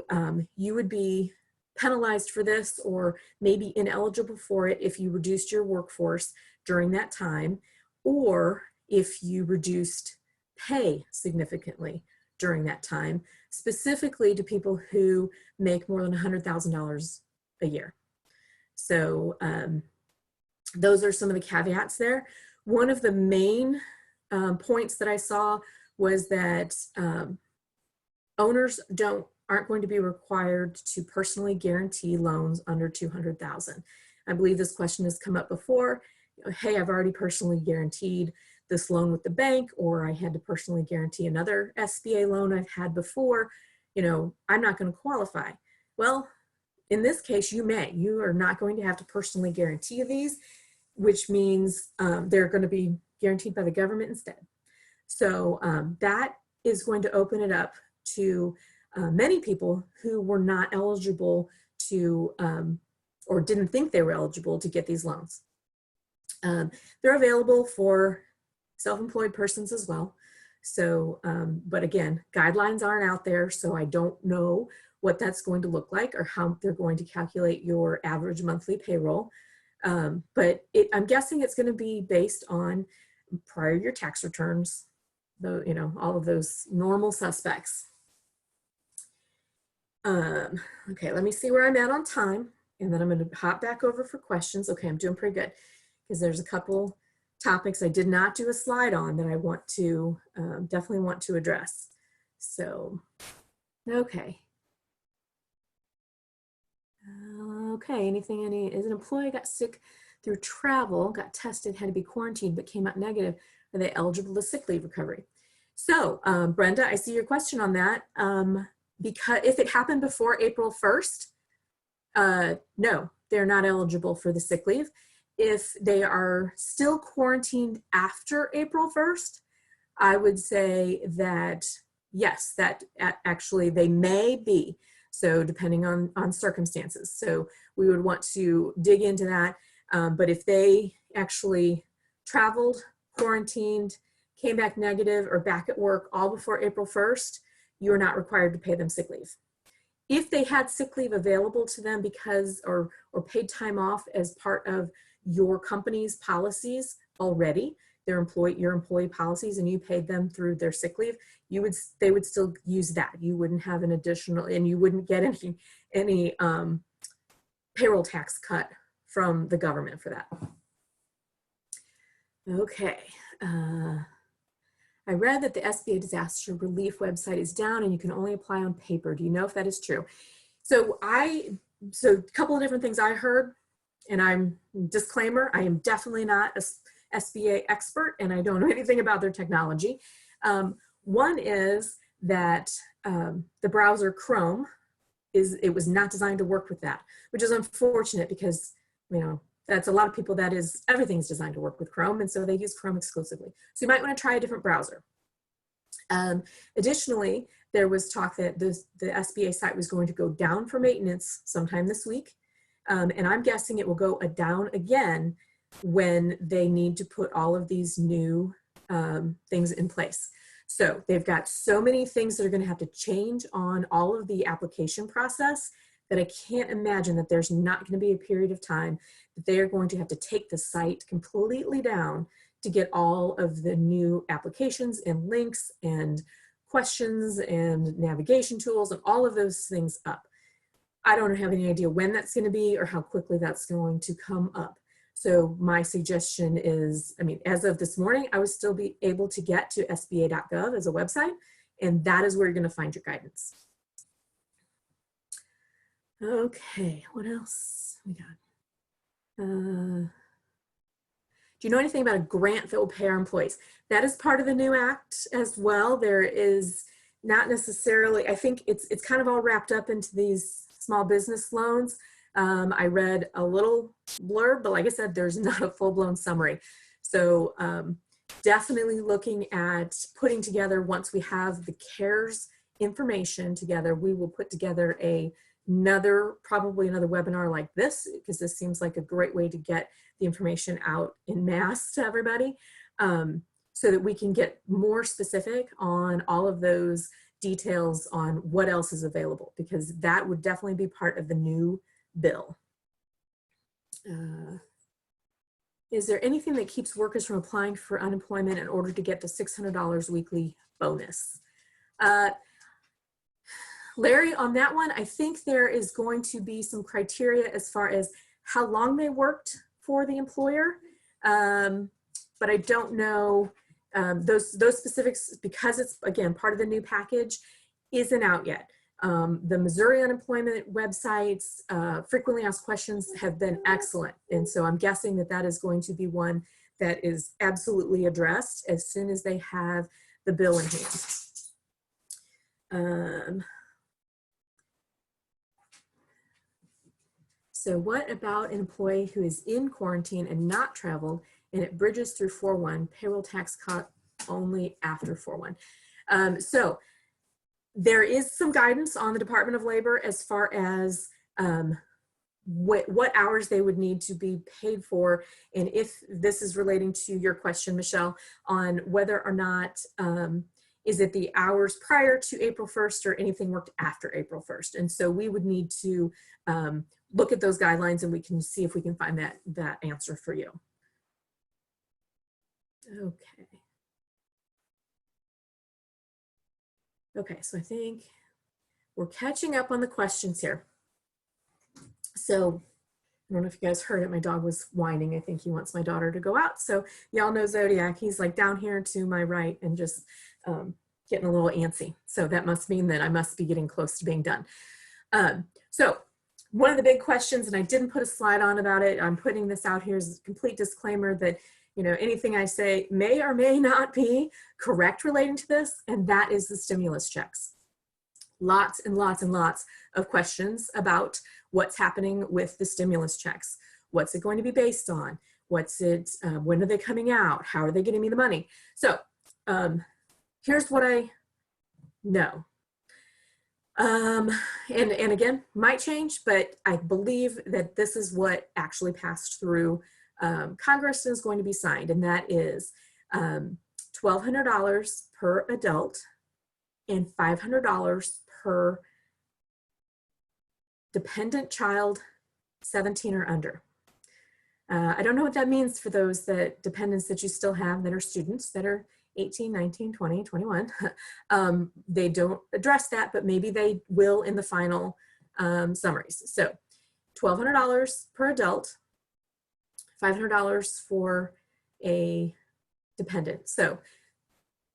you would be penalized for this, or maybe ineligible for it, if you reduced your workforce during that time, or if you reduced pay significantly during that time, specifically to people who make more than $100,000 a year. So those are some of the caveats there. One of the main points that I saw was that owners aren't going to be required to personally guarantee loans under $200,000. I believe this question has come up before. Hey, I've already personally guaranteed this loan with the bank, or I had to personally guarantee another SBA loan I've had before, you know, I'm not going to qualify. Well, in this case, you may. You are not going to have to personally guarantee these, which means they're going to be guaranteed by the government instead. So that is going to open it up to many people who were not eligible to, or didn't think they were eligible to get these loans. They're available for self-employed persons as well. So, but again, guidelines aren't out there, so I don't know what that's going to look like or how they're going to calculate your average monthly payroll. But I'm guessing it's going to be based on prior year tax returns, though, you know, all of those normal suspects. Okay, let me see where I'm at on time, and then I'm going to hop back over for questions. Okay, I'm doing pretty good because there's a couple topics I did not do a slide on that I want to definitely want to address. So, okay. Okay, is an employee got sick through travel, got tested, had to be quarantined, but came out negative. Are they eligible to sick leave recovery? So, Brenda, I see your question on that. Because if it happened before April 1st, no, they're not eligible for the sick leave. If they are still quarantined after April 1st, I would say that yes, that actually they may be. So depending on circumstances. So we would want to dig into that. But if they actually traveled, quarantined, came back negative, or back at work all before April 1st, you're not required to pay them sick leave. If they had sick leave available to them because, or paid time off as part of your company's policies already, your employee policies, and you paid them through their sick leave, they would still use that. You wouldn't have an additional, and you wouldn't get any payroll tax cut from the government for that. Okay. I read that the SBA disaster relief website is down and you can only apply on paper. Do you know if that is true? So a couple of different things I heard, and disclaimer, I am definitely not a SBA expert and I don't know anything about their technology. One is that the browser Chrome it was not designed to work with that, which is unfortunate because, you know, that's a lot of people, everything's designed to work with Chrome, and so they use Chrome exclusively. So you might want to try a different browser. Additionally, there was talk that the SBA site was going to go down for maintenance sometime this week. And I'm guessing it will go down again when they need to put all of these new things in place. So they've got so many things that are going to have to change on all of the application process that I can't imagine that there's not going to be a period of time that they are going to have to take the site completely down to get all of the new applications and links and questions and navigation tools and all of those things up. I don't have any idea when that's going to be or how quickly that's going to come up. So my suggestion is, I mean, as of this morning, I would still be able to get to sba.gov as a website, and that is where you're going to find your guidance. Okay, what else we got? Do you know anything about a grant that will pay our employees? That is part of the new act as well. There is not necessarily, I think it's kind of all wrapped up into these small business loans. I read a little blurb, but like I said, there's not a full-blown summary. So definitely looking at putting together, once we have the CARES information together, we will put together probably another webinar like this, because this seems like a great way to get the information out in mass to everybody, so that we can get more specific on all of those details on what else is available, because that would definitely be part of the new bill. Is there anything that keeps workers from applying for unemployment in order to get the $600 weekly bonus? Larry, on that one, I think there is going to be some criteria as far as how long they worked for the employer, but I don't know those specifics, because it's, again, part of the new package, isn't out yet. The Missouri unemployment websites, frequently asked questions have been excellent, and so I'm guessing that that is going to be one that is absolutely addressed as soon as they have the bill in hand. So what about an employee who is in quarantine and not traveled and it bridges through 4/1, payroll tax cut only after 4/1? So there is some guidance on the Department of Labor as far as what hours they would need to be paid for. And if this is relating to your question, Michelle, on whether or not, is it the hours prior to April 1st or anything worked after April 1st? And so we would need to look at those guidelines and we can see if we can find that answer for you. Okay. Okay, so I think we're catching up on the questions here. So I don't know if you guys heard it, my dog was whining. I think he wants my daughter to go out. So y'all know Zodiac, he's like down here to my right and just getting a little antsy. So that must mean that I must be getting close to being done. So one of the big questions, and I didn't put a slide on about it, I'm putting this out here as a complete disclaimer that, you know, anything I say may or may not be correct relating to this, and that is the stimulus checks. Lots and lots and lots of questions about what's happening with the stimulus checks. What's it going to be based on? What's it, when are they coming out? How are they getting me the money? So here's what I know. And again, might change, but I believe that this is what actually passed through Congress and is going to be signed, and that is $1,200 per adult and $500 per dependent child 17 or under. I don't know what that means for those dependents that you still have that are students that are 18, 19, 20, 21. They don't address that, but maybe they will in the final summaries. So $1,200 per adult, $500 for a dependent. So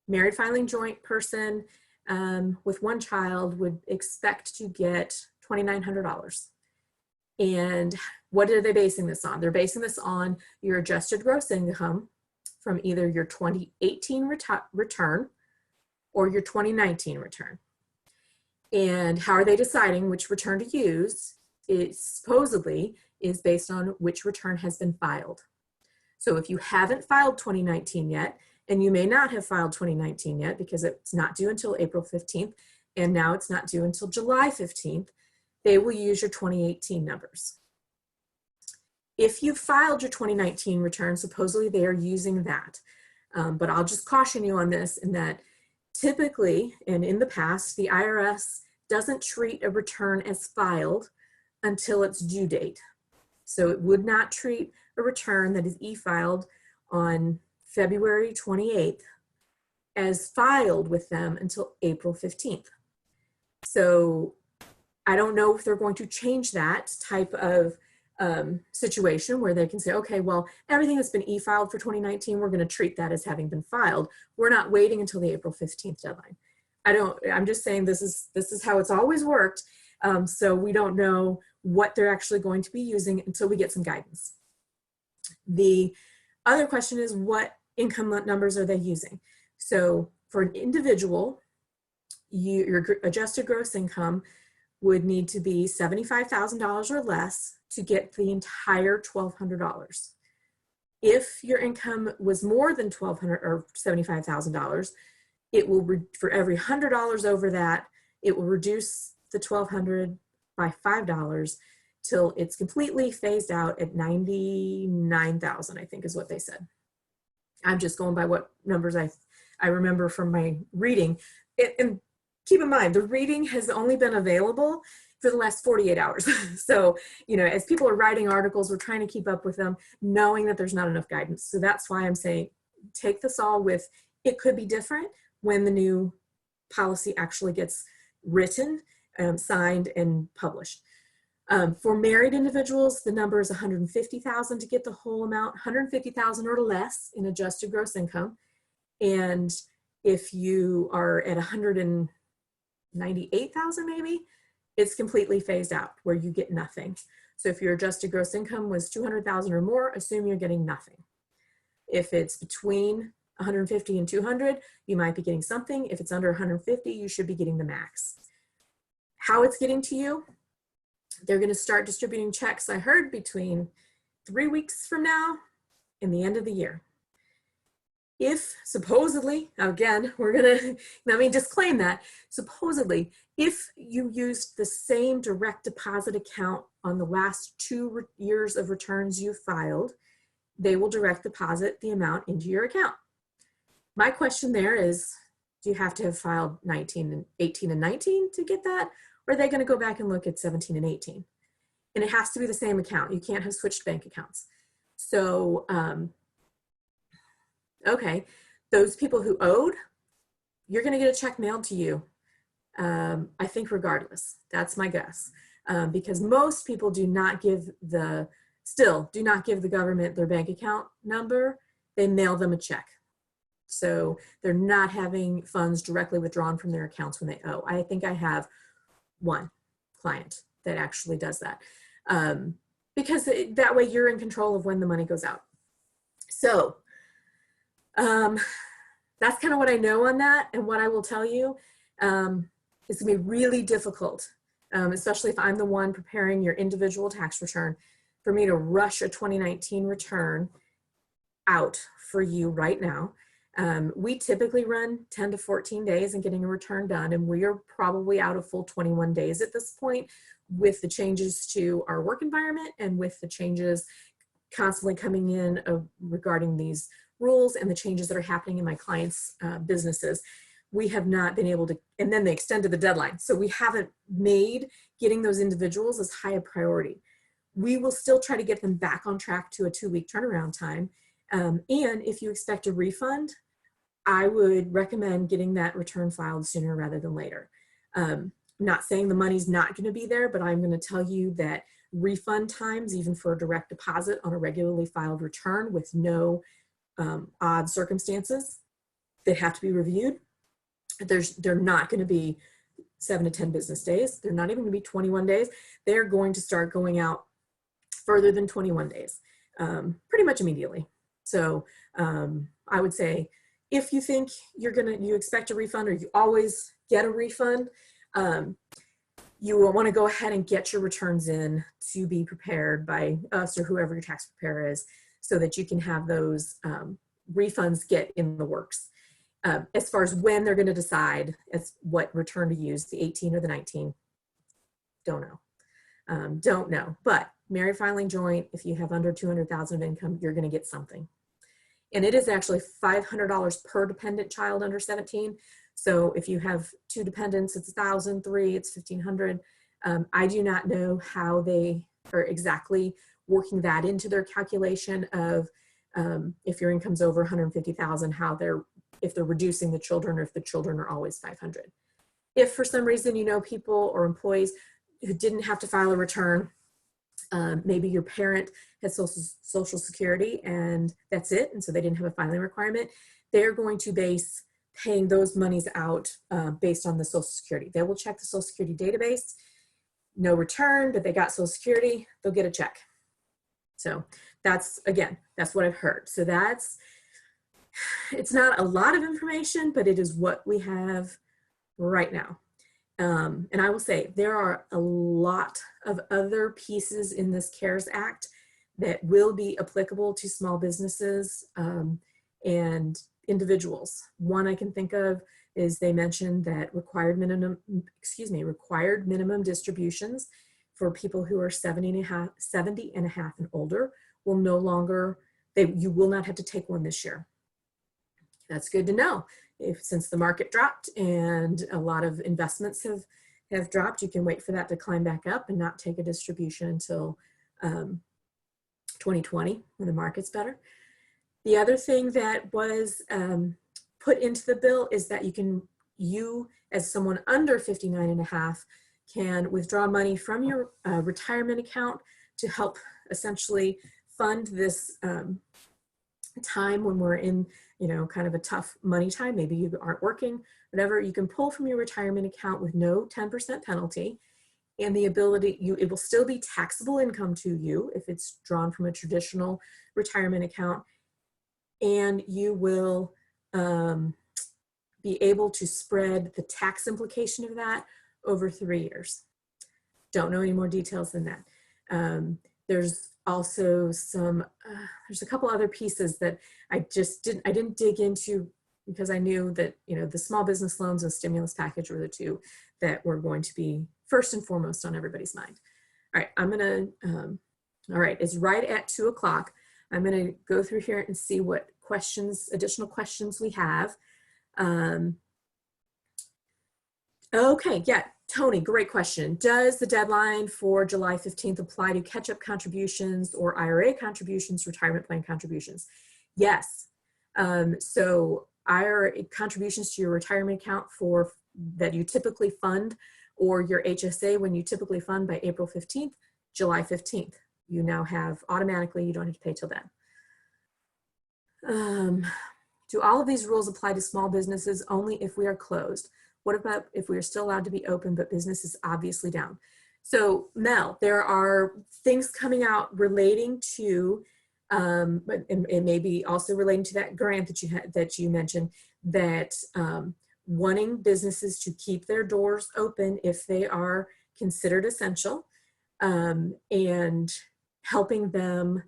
married filing joint person with one child would expect to get $2,900. And what are they basing this on? They're basing this on your adjusted gross income from either your 2018 return or your 2019 return. And how are they deciding which return to use? It supposedly is based on which return has been filed. So if you haven't filed 2019 yet, and you may not have filed 2019 yet because it's not due until April 15th, and now it's not due until July 15th, they will use your 2018 numbers. If you filed your 2019 return, supposedly they are using that. But I'll just caution you on this in that typically, and in the past, the IRS doesn't treat a return as filed until its due date. So it would not treat a return that is e-filed on February 28th as filed with them until April 15th. So I don't know if they're going to change that type of situation where they can say, okay, well, everything that's been e-filed for 2019, we're going to treat that as having been filed. We're not waiting until the April 15th deadline. I'm just saying this is how it's always worked. So we don't know what they're actually going to be using until we get some guidance. The other question is, what income numbers are they using? So for an individual, your adjusted gross income would need to be $75,000 or less to get the entire $1,200. If your income was more than $1,200 or $75,000, it will, for every $100 over that, it will reduce the $1,200 by $5 till it's completely phased out at $99,000, I think is what they said. I'm just going by what numbers I remember from my reading. And keep in mind, the reading has only been available for the last 48 hours. So, you know, as people are writing articles, we're trying to keep up with them, knowing that there's not enough guidance. So that's why I'm saying, take this all with, it could be different when the new policy actually gets written, signed, and published. For married individuals, the number is $150,000 to get the whole amount, $150,000 or less in adjusted gross income. And if you are at $198,000 maybe, it's completely phased out where you get nothing. So if your adjusted gross income was $200,000 or more, assume you're getting nothing. If it's between 150 and 200, you might be getting something. If it's under 150, you should be getting the max. How it's getting to you, they're going to start distributing checks, I heard, between 3 weeks from now and the end of the year. If supposedly, again, we're going to, let me disclaim that, supposedly, if you used the same direct deposit account on the last 2 years of returns you filed, they will direct deposit the amount into your account. My question there is, do you have to have filed 18 and 19 to get that? Or are they going to go back and look at 17 and 18? And it has to be the same account. You can't have switched bank accounts. So, okay, those people who owed, you're going to get a check mailed to you, I think regardless. That's my guess. Because most people do not give the government their bank account number. They mail them a check. So they're not having funds directly withdrawn from their accounts when they owe. I think I have one client that actually does that. Because that way you're in control of when the money goes out. So that's kind of what I know on that. And what I will tell you, it's gonna be really difficult, especially if I'm the one preparing your individual tax return, for me to rush a 2019 return out for you right now. We typically run 10 to 14 days in getting a return done, and we are probably out a full 21 days at this point, with the changes to our work environment and with the changes constantly coming in regarding these rules and the changes that are happening in my clients' businesses. We have not been able to, and then they extended the deadline. So we haven't made getting those individuals as high a priority. We will still try to get them back on track to a 2-week turnaround time. And if you expect a refund, I would recommend getting that return filed sooner rather than later. Not saying the money's not going to be there, but I'm going to tell you that refund times, even for a direct deposit on a regularly filed return with no odd circumstances that have to be reviewed, they're not going to be 7 to 10 business days. They're not even going to be 21 days. They're going to start going out further than 21 days, pretty much immediately. So I would say, if you think you expect a refund, or you always get a refund, you will want to go ahead and get your returns in to be prepared by us or whoever your tax preparer is, so that you can have those refunds get in the works. As far as when they're going to decide as what return to use, the 18 or the 19, don't know. Don't know. But married filing joint, if you have under 200,000 of income, you're going to get something. And it is actually $500 per dependent child under 17. So if you have 2 dependents, it's 1,000, 3, it's 1,500. I do not know how they are exactly working that into their calculation of if your income's over 150,000, if they're reducing the children, or if the children are always 500. If for some reason you know people or employees who didn't have to file a return, maybe your parent has Social Security and that's it, and so they didn't have a filing requirement, they're going to base paying those monies out based on the Social Security. They will check the Social Security database, no return, but they got Social Security, they'll get a check. So that's, again, that's what I've heard. So it's not a lot of information, but it is what we have right now. And I will say there are a lot of other pieces in this CARES Act that will be applicable to small businesses and individuals. One I can think of is they mentioned that required minimum distributions for people who are 70 and a half and older will no longer, you will not have to take one this year. That's good to know. Since the market dropped and a lot of investments have dropped, you can wait for that to climb back up and not take a distribution until 2020 when the market's better. The other thing that was put into the bill is that you as someone under 59 and a half can withdraw money from your retirement account to help essentially fund this time when we're in, kind of a tough money time. Maybe you aren't working, whatever. You can pull from your retirement account with no 10% penalty, and the ability, it will still be taxable income to you if it's drawn from a traditional retirement account. and you will be able to spread the tax implication of that over 3 years. Don't know any more details than that. There's also there's a couple other pieces that I didn't dig into because I knew that, you know, the small business loans and stimulus package were the two that were going to be first and foremost on everybody's mind. All right, all right, it's right at 2 o'clock. I'm gonna go through here and see what additional questions we have. Okay, yeah, Tony, great question. Does the deadline for July 15th apply to catch-up contributions or IRA contributions, retirement plan contributions? Yes. So IRA contributions to your retirement account that you typically fund, or your HSA when you typically fund by April 15th, July 15th. You now have automatically, you don't have to pay till then. Do all of these rules apply to small businesses only if we are closed? What about if we are still allowed to be open, but business is obviously down? So Mel, there are things coming out relating to, but it may be also relating to that grant that you mentioned, that wanting businesses to keep their doors open if they are considered essential, and helping them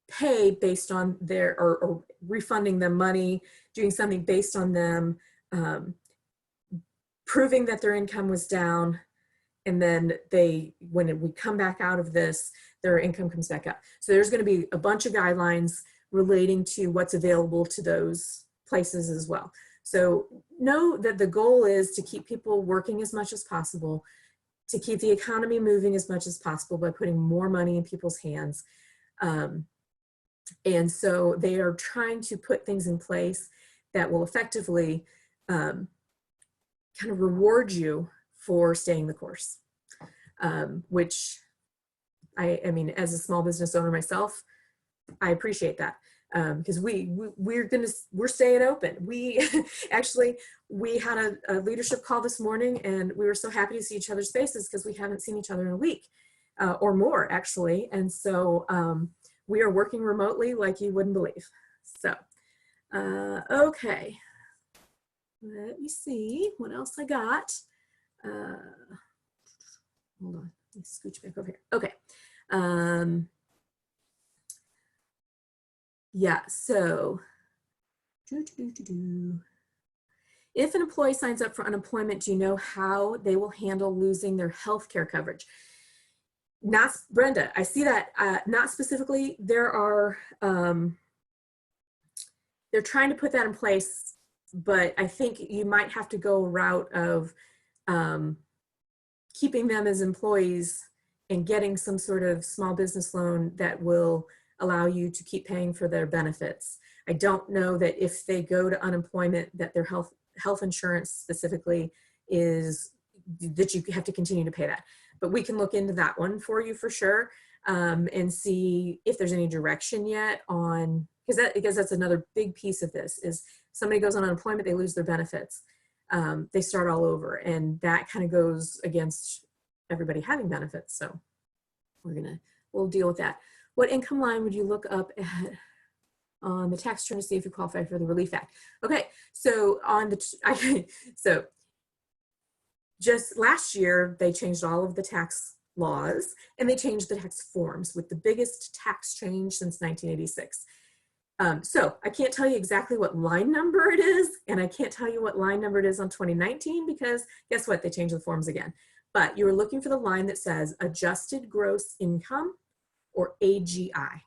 pay based on or refunding them money, doing something based on them proving that their income was down, and then when we come back out of this, their income comes back up. So there's going to be a bunch of guidelines relating to what's available to those places as well. So know that the goal is to keep people working as much as possible, to keep the economy moving as much as possible by putting more money in people's hands. And so they are trying to put things in place that will effectively kind of reward you for staying the course, which I mean, as a small business owner myself, I appreciate that, because we're staying open. We had a leadership call this morning, and we were so happy to see each other's faces because we haven't seen each other in a week or more, actually. And so we are working remotely like you wouldn't believe. So, okay. Let me see what else I got. Hold on, let me scooch back over here. Okay. Yeah, so if an employee signs up for unemployment, do you know how they will handle losing their health care coverage? Not, Brenda, I see that, not specifically. They're trying to put that in place, but I think you might have to go a route of keeping them as employees and getting some sort of small business loan that will allow you to keep paying for their benefits. I don't know that if they go to unemployment that their health insurance specifically is that you have to continue to pay that. But we can look into that one for you for sure, and see if there's any direction yet on, because that's another big piece of this is somebody goes on unemployment, they lose their benefits. They start all over, and that kind of goes against everybody having benefits. So we'll deal with that. What income line would you look up at on the tax return to see if you qualify for the Relief Act? Okay, so so just last year, they changed all of the tax laws, and they changed the tax forms with the biggest tax change since 1986. So I can't tell you exactly what line number it is, and I can't tell you what line number it is on 2019, because guess what? They changed the forms again. But you were looking for the line that says adjusted gross income, or AGI.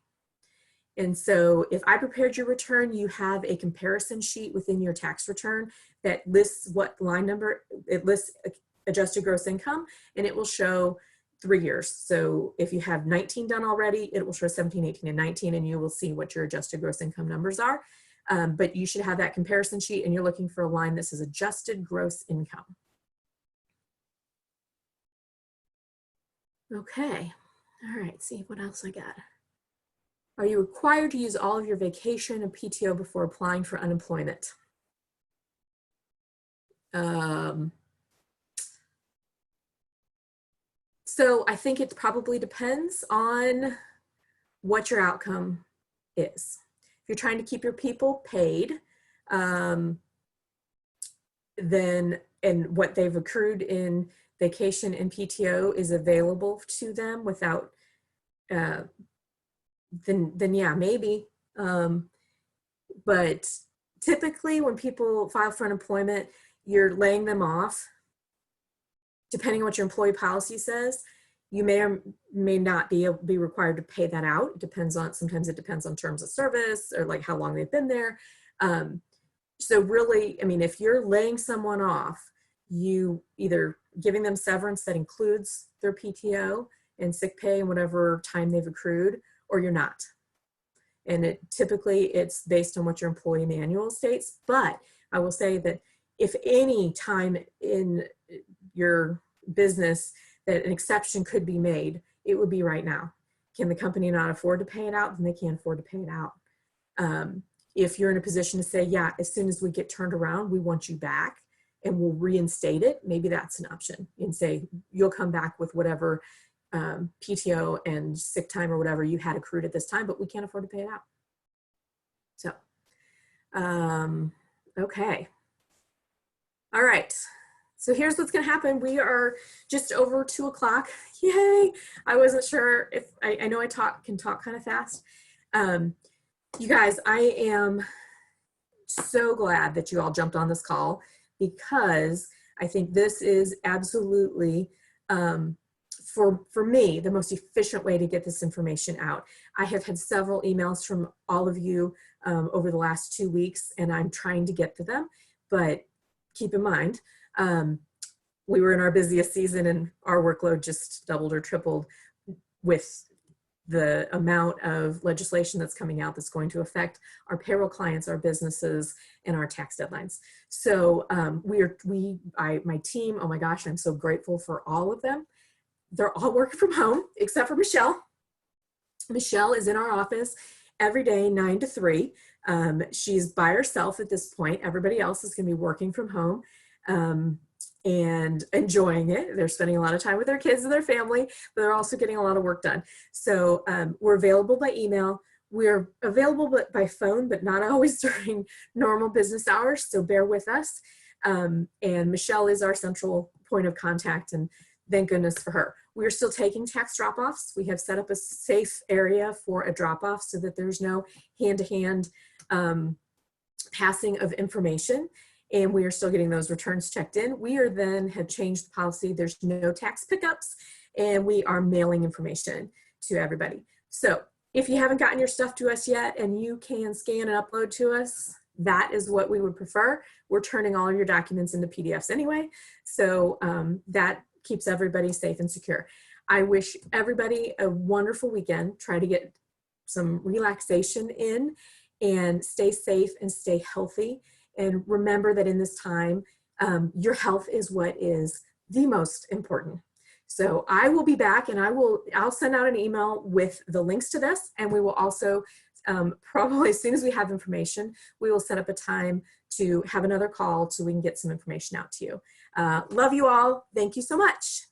And so if I prepared your return, you have a comparison sheet within your tax return that lists what line number, it lists adjusted gross income, and it will show 3 years. So if you have 19 done already, it will show 17, 18, and 19, and you will see what your adjusted gross income numbers are. But you should have that comparison sheet, and you're looking for a line that says adjusted gross income. Okay, all right, see what else I got. Are you required to use all of your vacation and PTO before applying for unemployment? So I think it probably depends on what your outcome is. If you're trying to keep your people paid, then, and what they've accrued in vacation and PTO is available to them without, then yeah, maybe. But typically when people file for unemployment, you're laying them off. Depending on what your employee policy says, you may or may not be required to pay that out. It depends on, sometimes it depends on terms of service or like how long they've been there. So really, I mean, if you're laying someone off, you either giving them severance that includes their PTO and sick pay and whatever time they've accrued, or you're not. And typically it's based on what your employee manual states. But I will say that if any time in your business that an exception could be made, it would be right now. Can the company not afford to pay it out? Then they can't afford to pay it out. If you're in a position to say, yeah, as soon as we get turned around, we want you back and we'll reinstate it, maybe that's an option, and say, you'll come back with whatever PTO and sick time or whatever you had accrued at this time, but we can't afford to pay it out. So, okay. All right. So here's what's going to happen. We are just over 2 o'clock. Yay. I wasn't sure if, I know I can talk kind of fast. You guys, I am so glad that you all jumped on this call, because I think this is absolutely, for me, the most efficient way to get this information out. I have had several emails from all of you over the last 2 weeks, and I'm trying to get to them, but keep in mind, we were in our busiest season and our workload just doubled or tripled with the amount of legislation that's coming out that's going to affect our payroll clients, our businesses, and our tax deadlines. So my team, oh my gosh, I'm so grateful for all of them. They're all working from home except for Michelle. Michelle is in our office every day, 9 to 3. She's by herself at this point. Everybody else is going to be working from home and enjoying it. They're spending a lot of time with their kids and their family, but they're also getting a lot of work done. So we're available by email. We're available by phone, but not always during normal business hours. So bear with us. And Michelle is our central point of contact, and thank goodness for her. We're still taking tax drop-offs. We have set up a safe area for a drop-off so that there's no hand-to-hand passing of information, and we are still getting those returns checked in. We have changed the policy. There's no tax pickups, and we are mailing information to everybody. So if you haven't gotten your stuff to us yet and you can scan and upload to us, that is what we would prefer. We're turning all of your documents into PDFs anyway, so that keeps everybody safe and secure. I wish everybody a wonderful weekend. Try to get some relaxation in and stay safe and stay healthy. And remember that in this time, your health is what is the most important. So I will be back, and I'll send out an email with the links to this, and we will also probably as soon as we have information, we will set up a time to have another call so we can get some information out to you. Love you all. Thank you so much.